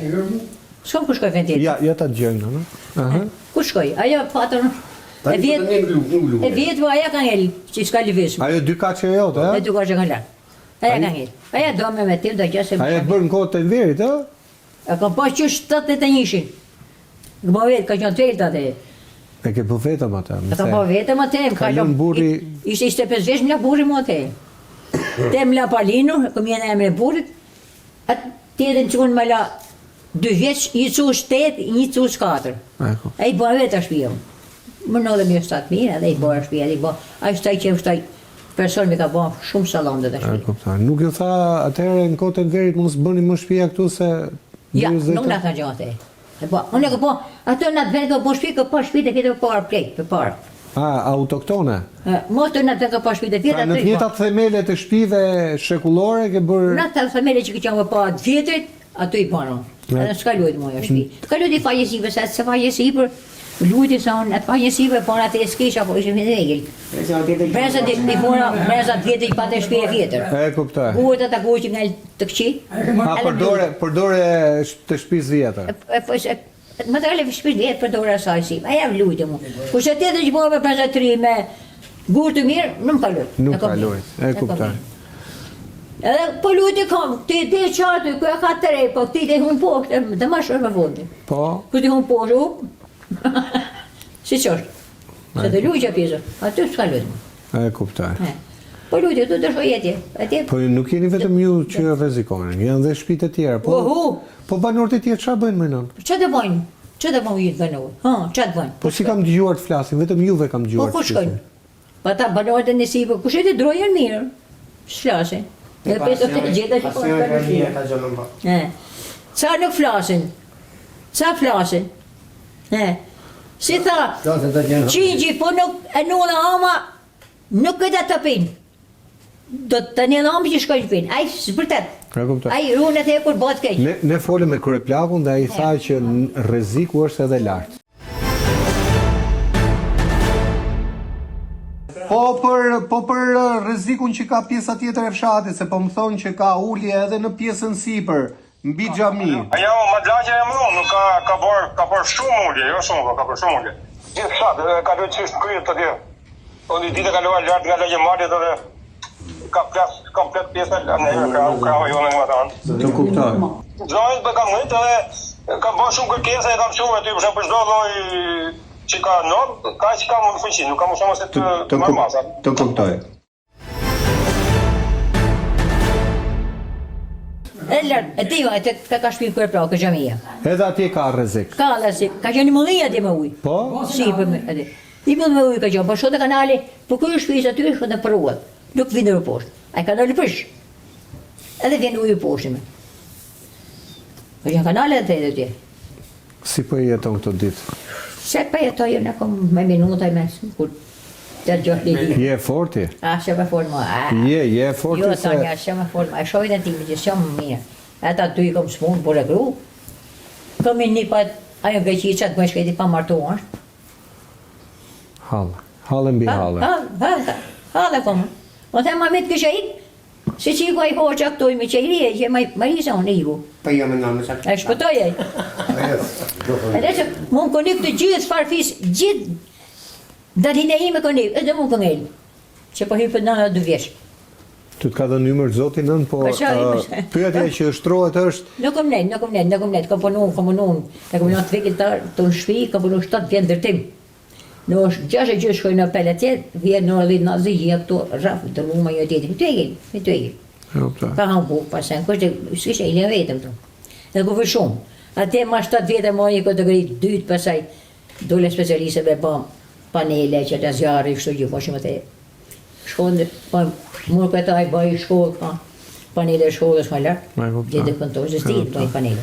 S'kom ku shkoj vendit. Ja ta gjëngë, në? Aha. Ku shkoj? Ajo patër, e vjetë po aja ka ngellë, që s'ka livismë. Ajo dy kache e jote, E e? dy ka që ka lërë. Aja ka ngellë. Aja do me tim, do gjëse më Ajo të bërë në kohë të nverit, e? E kam po që 71-shin. Gëmo vetë, ka qënë të velta të e. E ke po vetëm ata, E më kam po the. vetëm atë e. Ka lënë burri... Ishte 25 vesh, mla burri mu atë e. Te mla palinu, këm jenë e emre burrit, atë tjetën që unë mla 2 vjeç, një cush 8, një cush 4. Eko. E i bërë vetë a shpijëm. Më në dhe mjë 7 mirë, edhe i bërë a shpijë, edhe i bërë. A i shtaj që shtaj person mi ka bërë shumë salam dhe të E shpijë. kuptoj. Nuk ju tha atëherë në kohë të nverit mos bëni më shtëpia këtu se... Ja, 20 nuk nga ka gjatë e. E po, unë e ka po, ato në atë vend ka po shpijë, ka po shpijë të këtë për parë plejtë, për parë. A, autoktone? Mos të në atë vend ka po shpijë të Pra vjetë, në të njëjtat themele të shtëpive shekullore ke bërë... Në atë themele që këqanë për parë të vjetrit, ato i banon. Edhe s'ka lujtë moja shpi. Ka lujtë i fajesive, se fajesive, lujtë i sa unë, atë fajesive, po në atë e s'kisha, po ishë vjetë vegil. Breza të puna, breza të vjetë i patë e shpi e vjetër. E kuptoj. Uët atë ku që nga të këqi. A, përdore të shtëpisë vjetër. Materiale për shpirë vjetë përdore asaj si, a jam lujtë mu. Kushe tjetër që bërë me prezatri me gurë të mirë, nuk ka lujtë. Nuk ka lujtë, e kuptoj. Edhe po lujtë i kam, ti e qartë, kërë ka të rej, po ti të hunë poshtë, dhe ma shërë me fundin. Po, Kërë ti hunë poshtë, si që është. Se të lujtë që pjesë, aty s'ka lujtë mu. e kuptoj. Po lujtë, tu dërshoj atje. Po nuk jeni vetëm ju që rrezikoni, janë dhe shtëpitë e tjera. Po banorët e tjerë çfarë bëjnë më nën? Që të bojnë? Që të bojnë jetë banorë? Që të bojnë? Po si kam dëgjuar të flasin, vetëm juve kam Po dëgjuar. ku shkojnë? Pa ta banorët e nësipë, kush e të drojën mirë? S'flasin. Dhe pesë të gjeta që po Ca nuk flasin? Ca flasin? Si tha, qingji, po nuk e nuna ama, nuk këta të pinë. Do të një amë që shkojnë pinë. Aj, së përtet. E kuptoj. Aj, runët e kur bëtë keq. Ne folëm me kryeplakun dhe ai tha që rreziku është edhe lart. Po për rrezikun që ka pjesa tjetër e fshatit, se po më thonë që ka ulje edhe në pjesën sipër, mbi xhami. Jo, madlaqja e më nuk ka bërë shumë ulje, jo shumë, ka bërë shumë ulje. Gjithë fshatë, ka lojë çështë kryet të tjerë. Unë i ditë kaluar lart nga lagje malit edhe ka plas komplet pjesa në krahë jonë nga tan. Të kuptoj. Gjojnë për kam ngritë edhe kam bërë shumë kërkesa e kam shumë aty për çdo lloj që ka normë, ka që ka mund fuqi, nuk ka më shumë se të marr masa. Të kuptoj. E lërë, e tiva, e të ka shpinë kërë pra, kë gjamija. Edhe atje ka rrezik. Ka dhe si, ka qenë mëllija atje me ujë. Po? Si, për me, atje. I mëllë me ujë ka qenë, për shote kanali, për kërë shpijës aty, shkët në përruat. Nuk vinë në poshtë. A i kanali prish. Edhe vjen ujë poshtime. Ka qenë kanali dhe të edhe tje. Si po jeton këto ditë? Se për jetoj, në kom me minuta i mesë, kur të gjohë një. Je forti? A, shë me forma, Je forti Jo, se... Tanja, shë me forma, e shojnë e timi që shumë mirë. Ata ty i kom smunë, për e gru. Kom i një pat, ajo greqicat, më shketi pa martu është. Hallë mbi hallë. Hallë kom. O the ma me të kësha ik, Si që i ku a i hoqa këtoj me që i rije, që Marisa unë i ku. Po jo me nëmë, sa E shpëtoj e. Edhe që mund konik të gjithë farfis, gjithë datin e ime konik, edhe mund këngel. Që po hypët nëna 2 vjeç. Ty të ka dhënë numër zotin nën, po pyetja që shtrohet është Nuk kom net, kom punu, e kom punu të vekit të në shpi, kom punu 7 vjetë ndërtim. Në është 6 gjë shkoj në peletjet, vjetë në rëllit në zëgjia këtu, rafë, të luma jo tjetin, me të egin. Ka hanë bukë, pasen, kështë s'kishe i lën vetëm të. Dhe ku vë shumë. Ate ma 7 vjetë ma një kategori 2, pasaj dole specialise me bëm panele, që të zjarë, kështu gjithë, po shumë të shkollë, mërë këtaj bëj shkollë, ka panele shkollës më lartë, gjithë këntosh, dhe stilë bëj panele.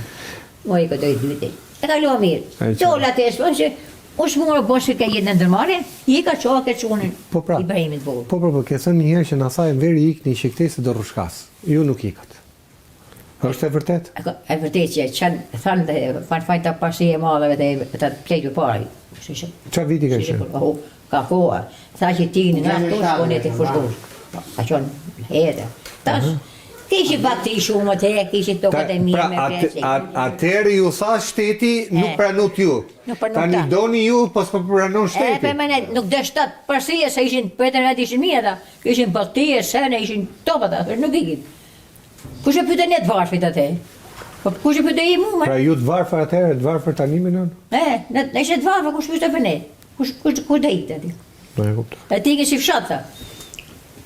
Më i këtoj 2. E ka loa mirë. Tolla të esë, që është mërë bëshë ka jetë në ndërmare, i ka qoha këtë qunën Ibrahimit Bogu. Po, ke thënë njëherë që në asaj në veri ikni që këtej se do rrushkas. Ju nuk ikët. Është e vërtet? E vërtet që qënë thënë dhe fajnë të pasi e madheve dhe të plejtë parë. Qa viti ka qenë? Ka koha. Tha që ti në naftosh, po në të fushkosh. A qënë edhe. Tash, kishi bakti shumë të e, kishi tokat e mirë me presik. Atëherë ju tha shteti nuk pranot ju. Tani doni ju, pos po pranon shteti. Për mene, nuk dhe shtatë përsie, se ishin përtën atë ishin mirë ata. Ishin baktie, sene, ishin topat ata, nuk ikin. Kush e pyte ne të varfit atë? Kush e pyte i mu, me? Pra ju të varfër atëherë, të varfër tani me nën? Ne ishe të varfër, kush pyte për ne? Kush dhe i të ati? E ti si fshat, tha.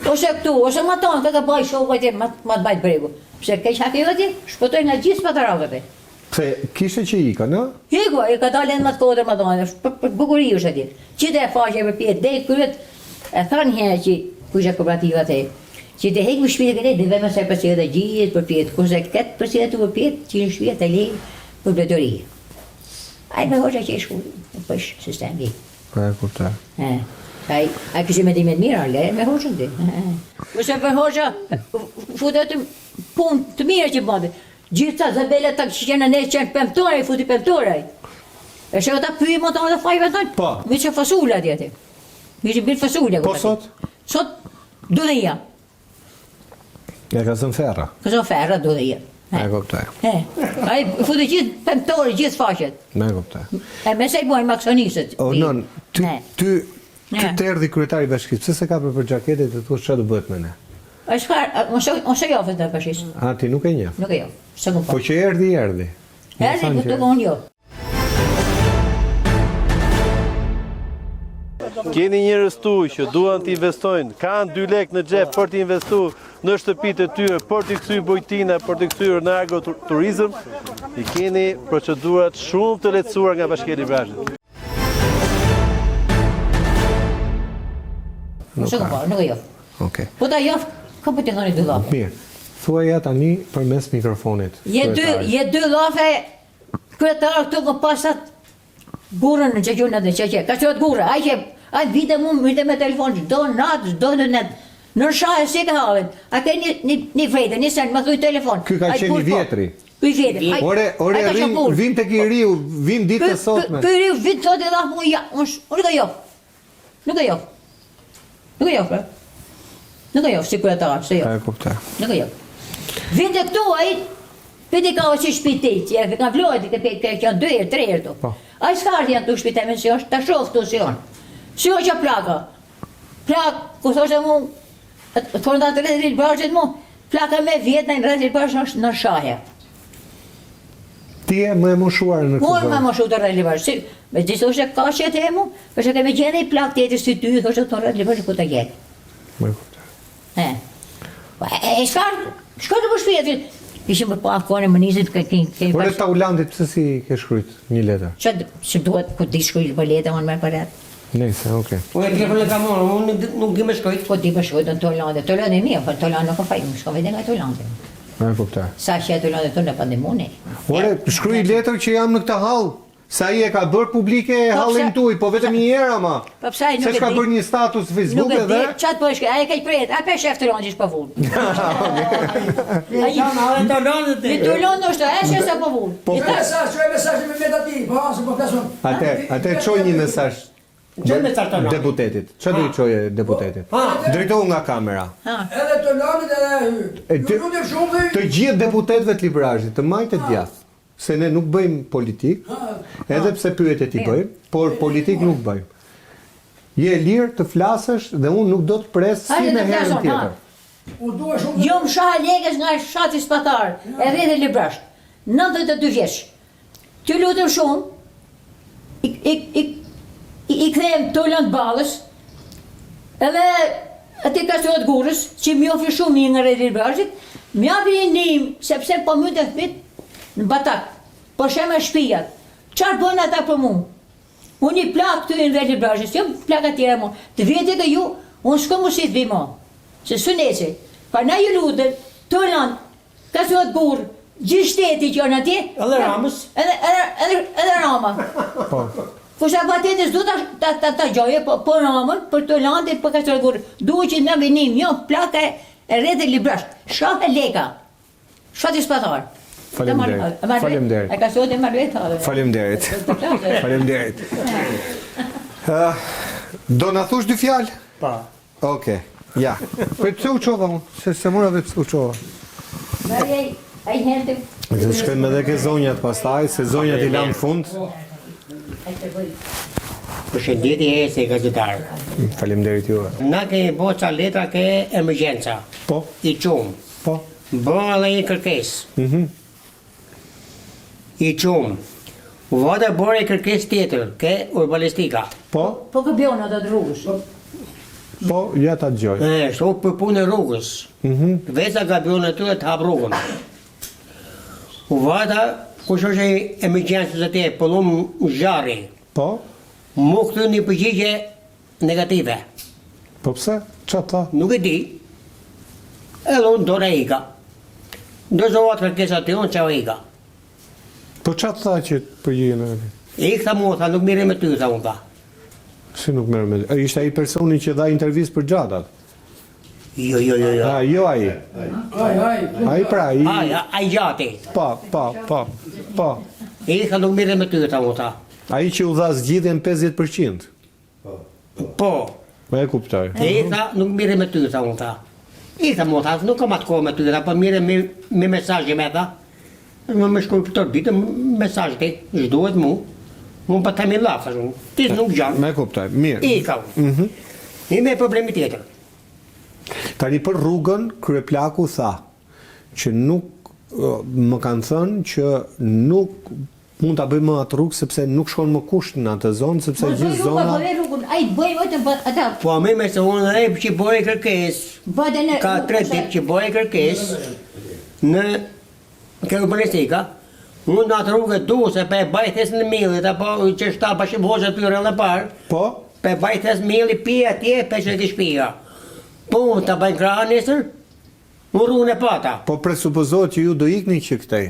Ose këtu, ose ma tonë, këtë baj shokë atje, ma të bajtë bregu. Pse keq haki atje, shpëtoj nga gjithë pataravët atje. Pse, kishe që ika, në? Hiko, e ka dalën ma të kodër ma tonë, për bukuri është atje. Qite e faqe për pjetë, dhe i kryet, e thanë herë që kush e kooperativa atje. Që të hekë më shpite këtë, dhe veme se përsi edhe gjithë për pjetë, kurse këtë përsi edhe të për pjetë, që në shpite të lejë për bletëri. A i me hoqa që i shku, pësh sistemi. Pa e kupta. A kështë me dimet mira, le me hoqën ti. Këse për hoqa, futet punë të mire që bëndë. Gjithë ta zëbele ta që qenë ne qenë pëmtore, i futi pëmtore. E që ata pyjë më të dhe fajve të Po. Mi që fasule atjeti. Mi që birë fasule. Po sot? Sot, 12. Ja ka zënë ferra. Këso ferra, 12. Me kupta. A i futi gjithë pëmtore, gjithë faqet. Me kupta. E me se i bojnë maksonisët. O, nën, ty të erdhi kryetari bashkisë, pse se ka për gjaketet e tu që do bëhet me ne? A shkar, unë shë jofët të bashkisë. A, ti nuk e njef? Nuk e jo, së më Po që erdi. Erdi, po të unë jo. Keni njerëz tu që duan të investojnë, kanë 2 lek në xhep për të investuar në shtëpitë e tyre, për të kthyer bujtina, për të kthyer në agroturizëm, i keni procedurat shumë të lehtësuar nga Bashkia e Librazhit. Nuk e jo. Okej. Po ta jof, ka për të thoni 2 lafe. Mirë. Thua ja tani përmes mikrofonit. Je 2 lafe, kryetar këtu ka pasat gurën në që gjuna dhe që ka qëtë gurë, a vite mu mëjtë me telefon, do natë, do në net, në shahë si ka halin, a ke një vrejtë, një sen, më thuj telefon. Ky ka qenë një vjetri. Ky vjetri. Ore, vim të ki riu, vim ditë të sotme. Ky riu, vim të sot e dhafë mu, unë nuk e jof. Nuk e jof. Nuk e jof, nuk e jof, si kryetar, se jof. Pa e kupta. Nuk e jof. Vim të këtu, a i, pëti ka o që shpiti, që e ka vlojt, që janë 2 herë, 3 herë tu. A i s'kartë janë të shpiteme si është, ta shofë tu si është. Si o që plaka. Plak, ku thoshtë e mu, të fornë të rrëzit bërgjit mu, plaka me vjetë në rrëzit bërgjit është në shahja. Ti e më emoshuar në këtë Por më emoshu të rrëzit bërgjit. Me që thoshtë e ka qëtë e mu, përshë keme gjene i plak tjetër si ty, thoshtë të rrëzit bërgjit ku të gjetë. Më kupta. E s'kartë, shko të më shpjetë. Ishim për pa kone më nizit kemi Por e Taulandit pëse si ke shkrujt një letër? Që duhet ku ti shkrujt për letër, më në mërë për atë. Nese, okej. Unë e telefonin ka morë, unë nuk i më shkojt. Po ti më shkojt në Taulandit. Taulandit e mija, për Taulandit nuk o fajnë, më shko vete nga Taulandit. Me kupta. Sa që e Taulandit të në pandemoni. Ore, shkruj letër që jam në këtë hall. Sa i e ka bërë publike hallin tuj, po vetëm një herë ama. Po pse ai nuk e di. Se ka bërë një status Facebook edhe? Nuk e di, çat po e shkoj, ai ka i pret, a pe shef Taulandit po vun. Ai janë edhe Taulandit. Në Taulandit është, a shef sa po vun. Mesazh, çoj mesazh me metati, po as po flasun. Atë çoj një mesazh. Që me cartona? Deputetit. Çfarë do i çoje deputetit? Drejtohu nga kamera. Edhe të lanit edhe E hyr. ty- Nuk lutem shumë Të gjithë deputetëve të Librazhit të majtë të djathtë, se ne nuk bëjmë politik, edhe pse pyetjet i bëjmë, por politik nuk bëjmë. Je lirë të flasësh dhe unë nuk do të pres si Hajde me të herën flasom, tjetër. U dua shumë. Jo më shah lekës nga shati Spatar, e rreth e Librazh, 92 vjeç. Ty lutem shumë, i kthehem Toland Ballës, edhe aty ka sot Gurës, që më ofri shumë mirë nga rreth e Librazhit, më japi një ndihmë, sepse po mund të fit në batak, po shemë shtëpiat. Çfarë bën ata për mua? Unë i plak këtu në rreth e Librazhit, jo plaka tjera mua. Të vjetë e ju, unë s'kam mos i të bimo. Se suneci. Pa na ju lutem, Toland, ka sot Gurë, gjithë shteti që janë atje. Edhe Ramës. Edhe Rama. Po. Fusha patetës du ta gjoje, po Ramën, për Tolandit, për Kastrol Gurë. Duhet që na vinim, jo, plaka e rreth e Librazh. Shah e leka. Shati Spatar. Faleminderit. Faleminderit. E ka sot e marrë ta. Faleminderit. Faleminderit. Do na thush dy fjalë? Pa. Okej. Ja. Po pse u çova unë? Se mora vetë u çova. Ai hente. Do shkojmë edhe ke zonjat pastaj, se zonjat i lanë fund. Përshëndetje e se gazetar. Faleminderit juve. Na kemi bo ca letra ke emergjenca. Po, I qumë. po. Bo edhe një kërkes. I qumë. Vada bore kërkes tjetër, ke urbalistika. Po, Po këbion ato rrugës. po, ja ta dëgjoj. Shto për punë e rrugës. Vesa ka bjone të të hap rrugën. Vada, kush është emergjencës e te, pëllum zjarri. Po, Mu këtë një përgjigje negative. po pse? Qa ta? Nuk e di. Edhe unë dore ika. Ndërzohat kërkesa të unë që ika. Po qa ta që përgjigjen e I këta mu, tha, nuk mire me ty, tha unë tha. Si nuk merr me. Ishte ai personi që dha intervistë për gjatat. Jo. Jo ai. Ai pra, Ai gjati. Po. I këta nuk mire me ty, tha unë tha. Ai që u dha zgjidhjen 50%. Po. Po e kuptoj. I këta nuk mire me ty, tha unë tha. I këta mu, tha, nuk kam atë kohë me ty, tha, po mire me mesazhe me tha. Me shkoj për të ditë, mesazhe ti, zhduhet mu. Unë pa të mi lafë, ti nuk gjanë. Me kuptoj. Mirë. I ka unë. I me problemi tjetër. Tani për rrugën, kryeplaku tha që nuk më kanë thënë që nuk mund ta bëjmë atë rrugë sepse nuk shkon më kusht në atë zonë sepse gjithë zona. Po rrugën, ai bëj vetëm ata. Po me me se unë e që bëjë kërkes, ka 3 ditë që bëjë kërkes në ke urbanistika, unë në atë rrugë du se pe bajthes në millit, apo që shta bashkë vozë aty rrë dhe parë, Po? pe bajthes milli pia atje, pe që ti shpia. Po unë të bajnë kraha nesër, unë rrugën e pata. Po presupozohet që ju do ikni që këtej.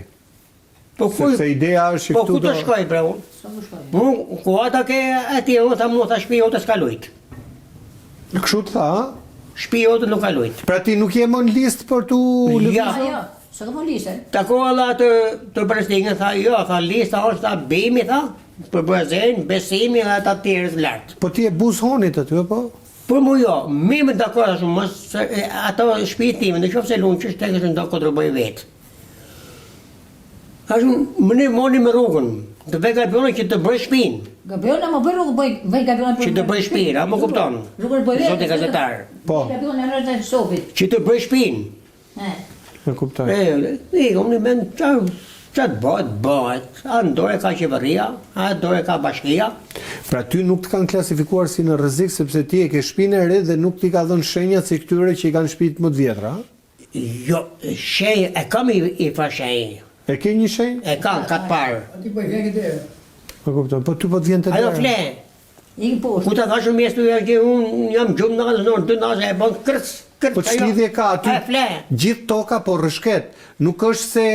Po kuj, Sepse ideja është që po këtu ku të shkoj bre unë? Unë, ku ata ke atje, unë tha mu, tha shpia jote s'ka lujt. Kështu të tha, a? Shpia jote nuk ka lujt. Pra ti nuk je më në listë për tu Ja. Jo, s'ka po listën. Tako alla të prestingën, tha, jo, tha, lista është ta bimi, tha, për bazen, besimi dhe ata tjerës lartë. Po ti e buzhonit aty apo? Për mu jo, mi më dakord ashtu, mos ato shtëpitë time, në qoftë se lunë që shtekës në do kontrolloj vetë. Ashtu, më ne moni me rrugën, të vej gabione që të bëj shtëpinë, Gabriona më bëj rrugë, bëj Gabriona për. që të bëj shtëpinë, a më kupton? Rrugën bëj vetë. Zotë gazetar, Po. Gabriona rreth të sopit. që të bëj shtëpinë. E kuptoj. Unë mend çat bëhet, a në dorë ka qeveria, a në dorë ka bashkia. Pra ty nuk të kanë klasifikuar si në rrezik sepse ti e ke shtëpinë e re dhe nuk ti ka dhënë shenjat si këtyre që i kanë shtëpitë më të vjetra, a? Jo, shenjë, e kam i fa shenjë, E ke një shenjë? e kam katë parë. Ati po i vjen këtë. E kuptoj. Po ty po të vjen të Ajo derë. fle, I poshtë. ku ta thashë mjestu që unë jam gjumë në orë 2 nasë, e bon kërc. Po ç'lidhje ka aty? E fle. Gjithë toka po rrëshket. Nuk është se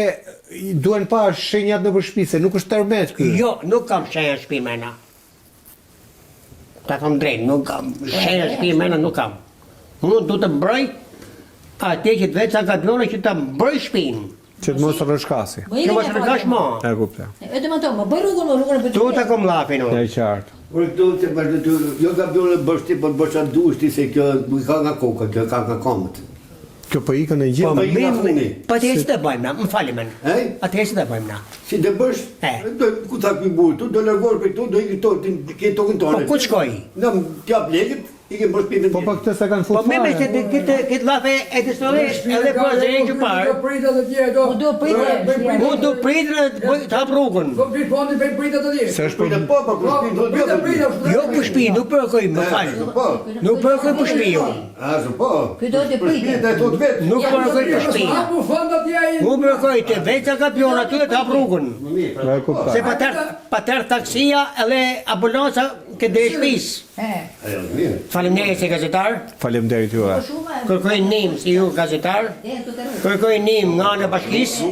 duhen pa shenjat në shtëpi, se nuk është termet ky. Jo, nuk kam shenjë shtëpi mena. Ta thom drejt, nuk kam shenjë shtëpi mena, nuk kam. Unë du të broj atje që të vetë sa gabione që të broj shtëpinë. Që të mos rrëshkasi. Që mos rëgash ma. E kuptoj. Vetëm ato, më bëj rrugën për. Tu të kom lapin unë. E qartë. Por këtu që vazhdo të, jo ka bjone bësh ti, por bësh atë dush ti se kjo ka nga koka, kjo ka nga kamët. Kjo po ikën e Po, gjithë. me i nga funi. Po të që të bëjmë na, më fali men. Atë që të bëjmë na. Si të bësh, ku tha ky burr, tu do largosh për këtu, do ikë këto, ke tokën tonë. Po ku shkoj? Në t'jap lekët, i ke bësh pipën. Po këtë se kanë Po fut me fare. këtë lafe e të soli, edhe po e zërin që parë. Do pritet të tjerë, do. Do pritet. Mu du pritë të hap rrugën. Do prit fondi për pritet të tjerë. Se është për Po, po, po, Pritet. Jo për shtëpi, nuk për koj, më falë. Po, Nuk për koj për shtëpi jo. ashtu po. Ky do të pritet. Dhe tot vetë. Nuk për koj për shtëpi. Apo fonda tjerë. Mu për koj të vetë ka pion aty të hap rrugën. e kuptoj. Se pa tërë taksia edhe ambulanca këtë dhe shpis. Ajo, mirë. Faleminderit se gazetar. Faleminderit juve. Kërkoj nim si ju gazetar. Kërkoj nim nga në bashkisë.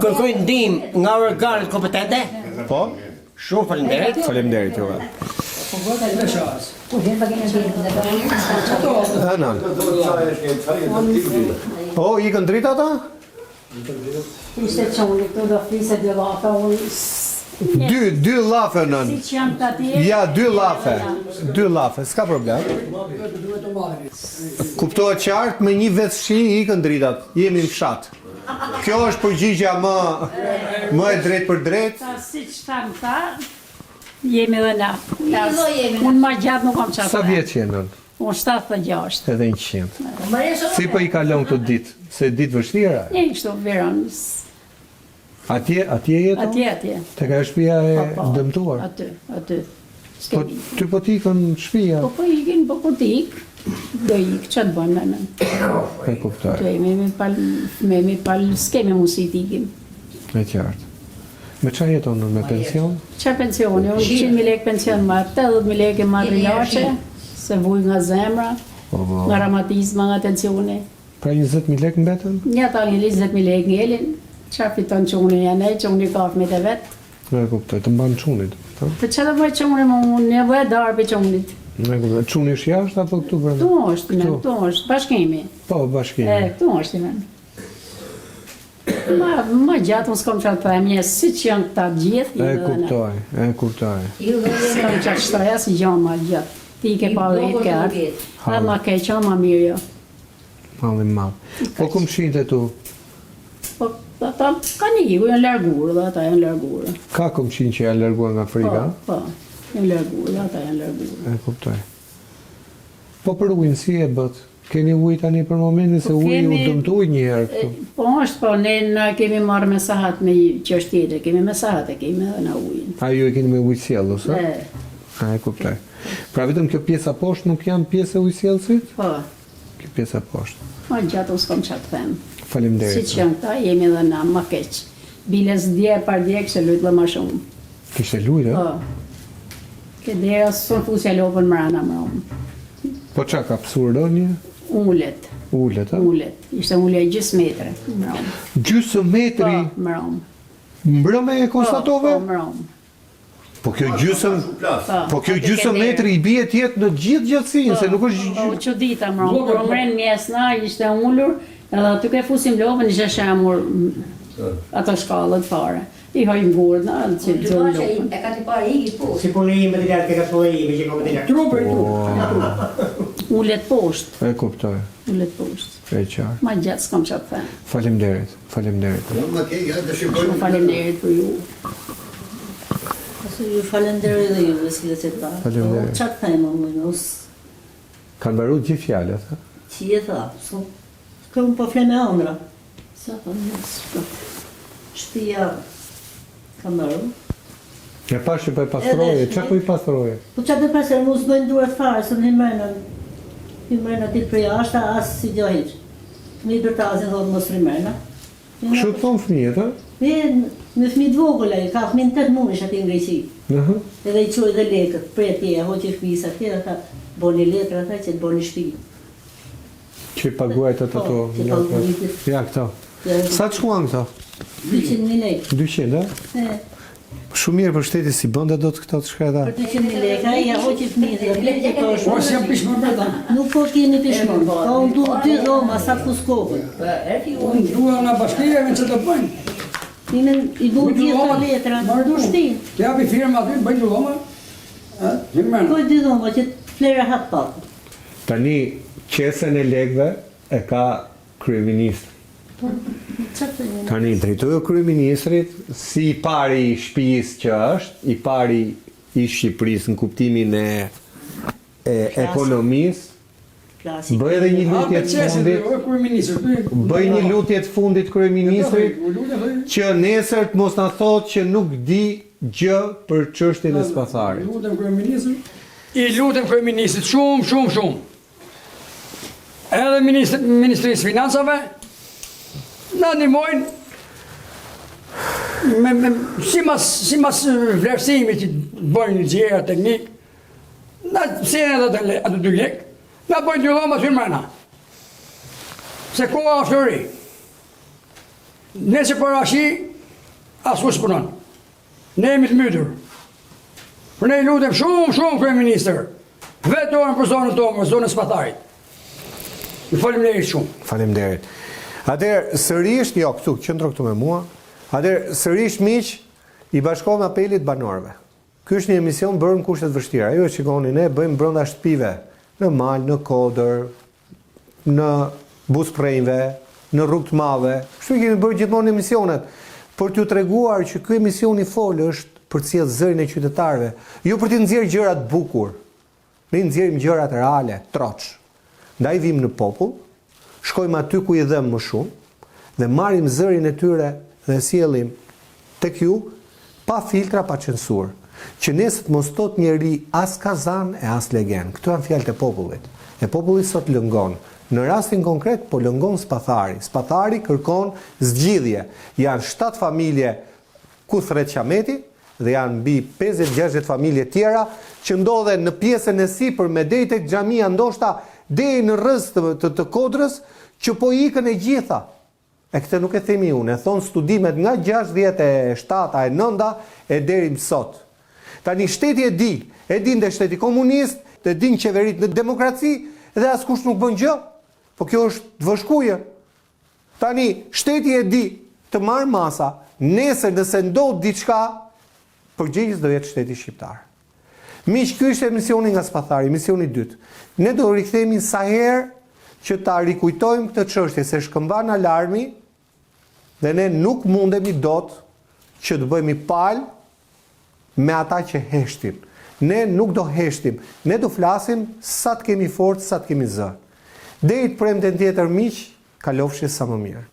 Kërkoj ndim nga organet kompetente. Po? Shumë faleminderit. Faleminderit juve. Po vjen paguën e Anan. O, ikën drita ata? Ishte qoni, këtu do flisë dy lafe, unë Dy lafe nën. si që janë të atje. Ja, dy lafe, s'ka problem. Kuptohet qartë, me një vetëshi ikën dritat, jemi në fshat. Kjo është përgjigja më e drejt për drejt. Ta si që thamë ta, jemi dhe na. do jemi na. Unë ma gjatë nuk kam qatë. Sa vjeç je nën? Unë 76. Edhe 100. Si po i kalon këtë ditë? Se ditë vështira? Një kështu veranës. Atje jeton? Atje. Te ka shtëpia e Po, dëmtuar? Aty. Po ty po t'ikën shtëpia? Po ikin, po ku t'ik, do ik, që të bëjmë me E kuptoj, të me pal, s'kemi mundësi t'ikim. e qartë. Me qa jeton nën, me pension? Qa pensioni, unë 100.000 lekë pension marrë, 80.000 lekë marrë rilache, se vuj nga zemra, nga ramatizma, nga tensioni. Pra 20.000 lekë mbetën? Një ta një 20.000 lekë ngelin, qa fiton që unë janë e, që unë i kafë me të vetë. E kuptoj, të mbanë qunit. Për që të bëjë që unë, unë një bëjë darë që unit. E kuptoj, quni është jashtë apo këtu brenda? Këtu është, me, këtu është, bashkemi. Po, bashkimi. Këtu është i men. Ma gjatë unë s'kom qatë për e si që janë këta gjithë. E kuptoj. S'kom qatë shtaja si gjanë ma gjatë. Ti ke pa dhe i të kërë. Dhe ma keqa, ma mirë jo. Mallim ma. Po kum shinte tu? Po, ata ka një iku, janë largurë dhe ata janë largurë. Ka kum shin që janë larguar nga Afrika? Po, janë largurë dhe ata janë largurë. E kuptoj. Po për ujnë si e bët? Keni ujë tani për momentin se uji u dëmtui një herë këtu? Po është, po ne na kemi marrë me sahat me qështë tjetër, kemi me sahat e kemi edhe na ujin. A ju e keni me ujë sjellës, a? A e kuptoj. Pra vetëm kjo pjesa poshtë nuk janë pjesë e ujësjellësit? Po, Kjo pjesa poshtë. ma gjatë unë s'kom qatë them. Faleminderit. Si që janë këta, jemi edhe na, ma keq. Biles dje par dje kështë lujtë dhe ma shumë. Kishte lujtë, Po, ke dera s'on fusja lopën mrana më romë. Po qa ka pësur do një? Ullet, Ullet, a? ullet. Ishte ullja gjysë metre, më romë. Gjysë metri, Po, më romë. mbrëme e konstatove? Po, më romë. Po kjo gjysëm, po kjo Atë gjysëm ke metri i bie tjetë në gjithë gjatësinë, se nuk është Po, që dita më romë, kur mren mjesna, ishte ullur, edhe aty ke fusim lopën, ishte shemur ato shkallët fare. I hojnë gurë, na, që të zërë lopën. E ka të parë i po. Si pune ime të lartë, ka pune ime që ka të lartë. Trupër. Ullet poshtë, E kuptoj, ullet poshtë. e qartë. Ma gjatë s'kom qatë them. Faleminderit, faleminderit. Ma ke, ja, të shikoj. Shumë falenderit për ju. Ju falenderoj dhe ju, si dhe që ta. Faleminderit. Qatë thejmë, mënus, Kanë mbaruar gjithë fjalët, ha? që je tha, s'këm po fle me andra. Sa të nësë, Shtëpia ka mërë. E pash që po e pastroje, çka po i pastroje? Po qatë dhe pasër, mu s'bëjnë duhet fare, se në himërna ditë për jashtë, asë si gjo hiqë. Mi bërtazin thotë mos rimërna. Kështu të thonë fëmijët, ha? Me fëmi të vogële, ka fëmin 8 munish aty në Greqi. Aha. Edhe i qoj dhe lekët, prej atje, hoqë fëmisa atje, dhe tha, boni letër ata që të boni shtëpi. Që i paguajt ato Po, që paguajt. Ja, këto. Sa të shkuan këto? 200.000 lekë. 200, ha? Shumë mirë për shteti si bënda do të këto të shkreta. Për 200.000 lekë, ai ja hoqë fëmijë dhe lekë ka Po, shumë. si jam pishmër për ta. Nuk po keni pishmon, ka unë du 2 dhoma, sa të fuskopën. Unë drua në bashkije, me që të bëjnë. I du gjitha letra, du shtin. Të japi firma aty, bëjnë diploma. Po dy dhoma që flera hap pak. Tani, qesën e lekëve e ka kryeministri. Tani, drejtojë kryeministrit, si i pari i shtëpisë që është, i pari i Shqipërisë në kuptimin e ekonomisë, bëj edhe një lutje të fundit. Bëj një lutje të fundit kryeministrit që nesër të mos na thotë që nuk di gjë për çështjen e Spatharit. I lutem kryeministrit shumë. Edhe Ministrisë Financave na ndihmojnë si mas vlerësimi që bëjnë një gjëra teknik. Na sjellin edhe ato 2 lekë. Na bëjnë diploma firmana. Se koha është e ri. Nëse për ashi, askush punon. Ne jemi të mbytur. Por ne lutem shumë kryeministër. Vetë për zonën tonë, zonën e Spatharit. Faleminderit shumë. Faleminderit. Atëherë sërish, jo, këtu, qëndro këtu me mua. Atëherë sërish miq, i bashkohem apelit banorëve. Ky është një emision bërë në kushte të vështira. Ju e shikoni, ne bëjmë brenda shtëpive, në mal, në kodër, në busprejnve, në rrugë të madhe. Kështu kemi bërë gjithmonë emisionet për t'ju treguar që ky emision i folë është për të sjellë zërin e qytetarëve, jo për të nxjerrë gjëra të bukur. Ne nxjerrim gjërat reale, troç. Ndaj vim në popull, shkojmë aty ku i dhem më shumë dhe marrim zërin e tyre dhe sjellim tek ju pa filtra, pa censurë. Që nesër mos thot njeri as kazan e as legen. Këto janë fjalët e popullit. E populli sot lëngon. Në rastin konkret po lëngon Spathari. Spathari kërkon zgjidhje. Janë 7 familje ku thret qameti dhe janë mbi 50-60 familje tjera që ndodhen në pjesën e sipër me deri tek xhamia, ndoshta deri në rrez të Kodrës, që po ikën e gjitha. E këtë nuk e themi unë, e thonë studimet nga 67-a e 9-a e deri më sot. Tani shteti e din dhe shteti komunist, e din qeverit në demokraci, dhe askush nuk bën gjë. Po kjo është të vëshkuje. Tani shteti e di të marrë masa, nesër nëse ndodh diçka, përgjegjës do jetë shteti shqiptar. Miq, ky është emisioni nga Spathari, emisioni 2. Ne do rikthehemi sa herë që ta rikujtojmë këtë çështje se shkëmban alarmi dhe ne nuk mundemi dot që të bëhemi palë me ata që heshtin. Ne nuk do heshtim, ne do flasim sa të kemi forcë, sa të kemi zë. Deri të premten tjetër miq, kalofshi sa më mirë.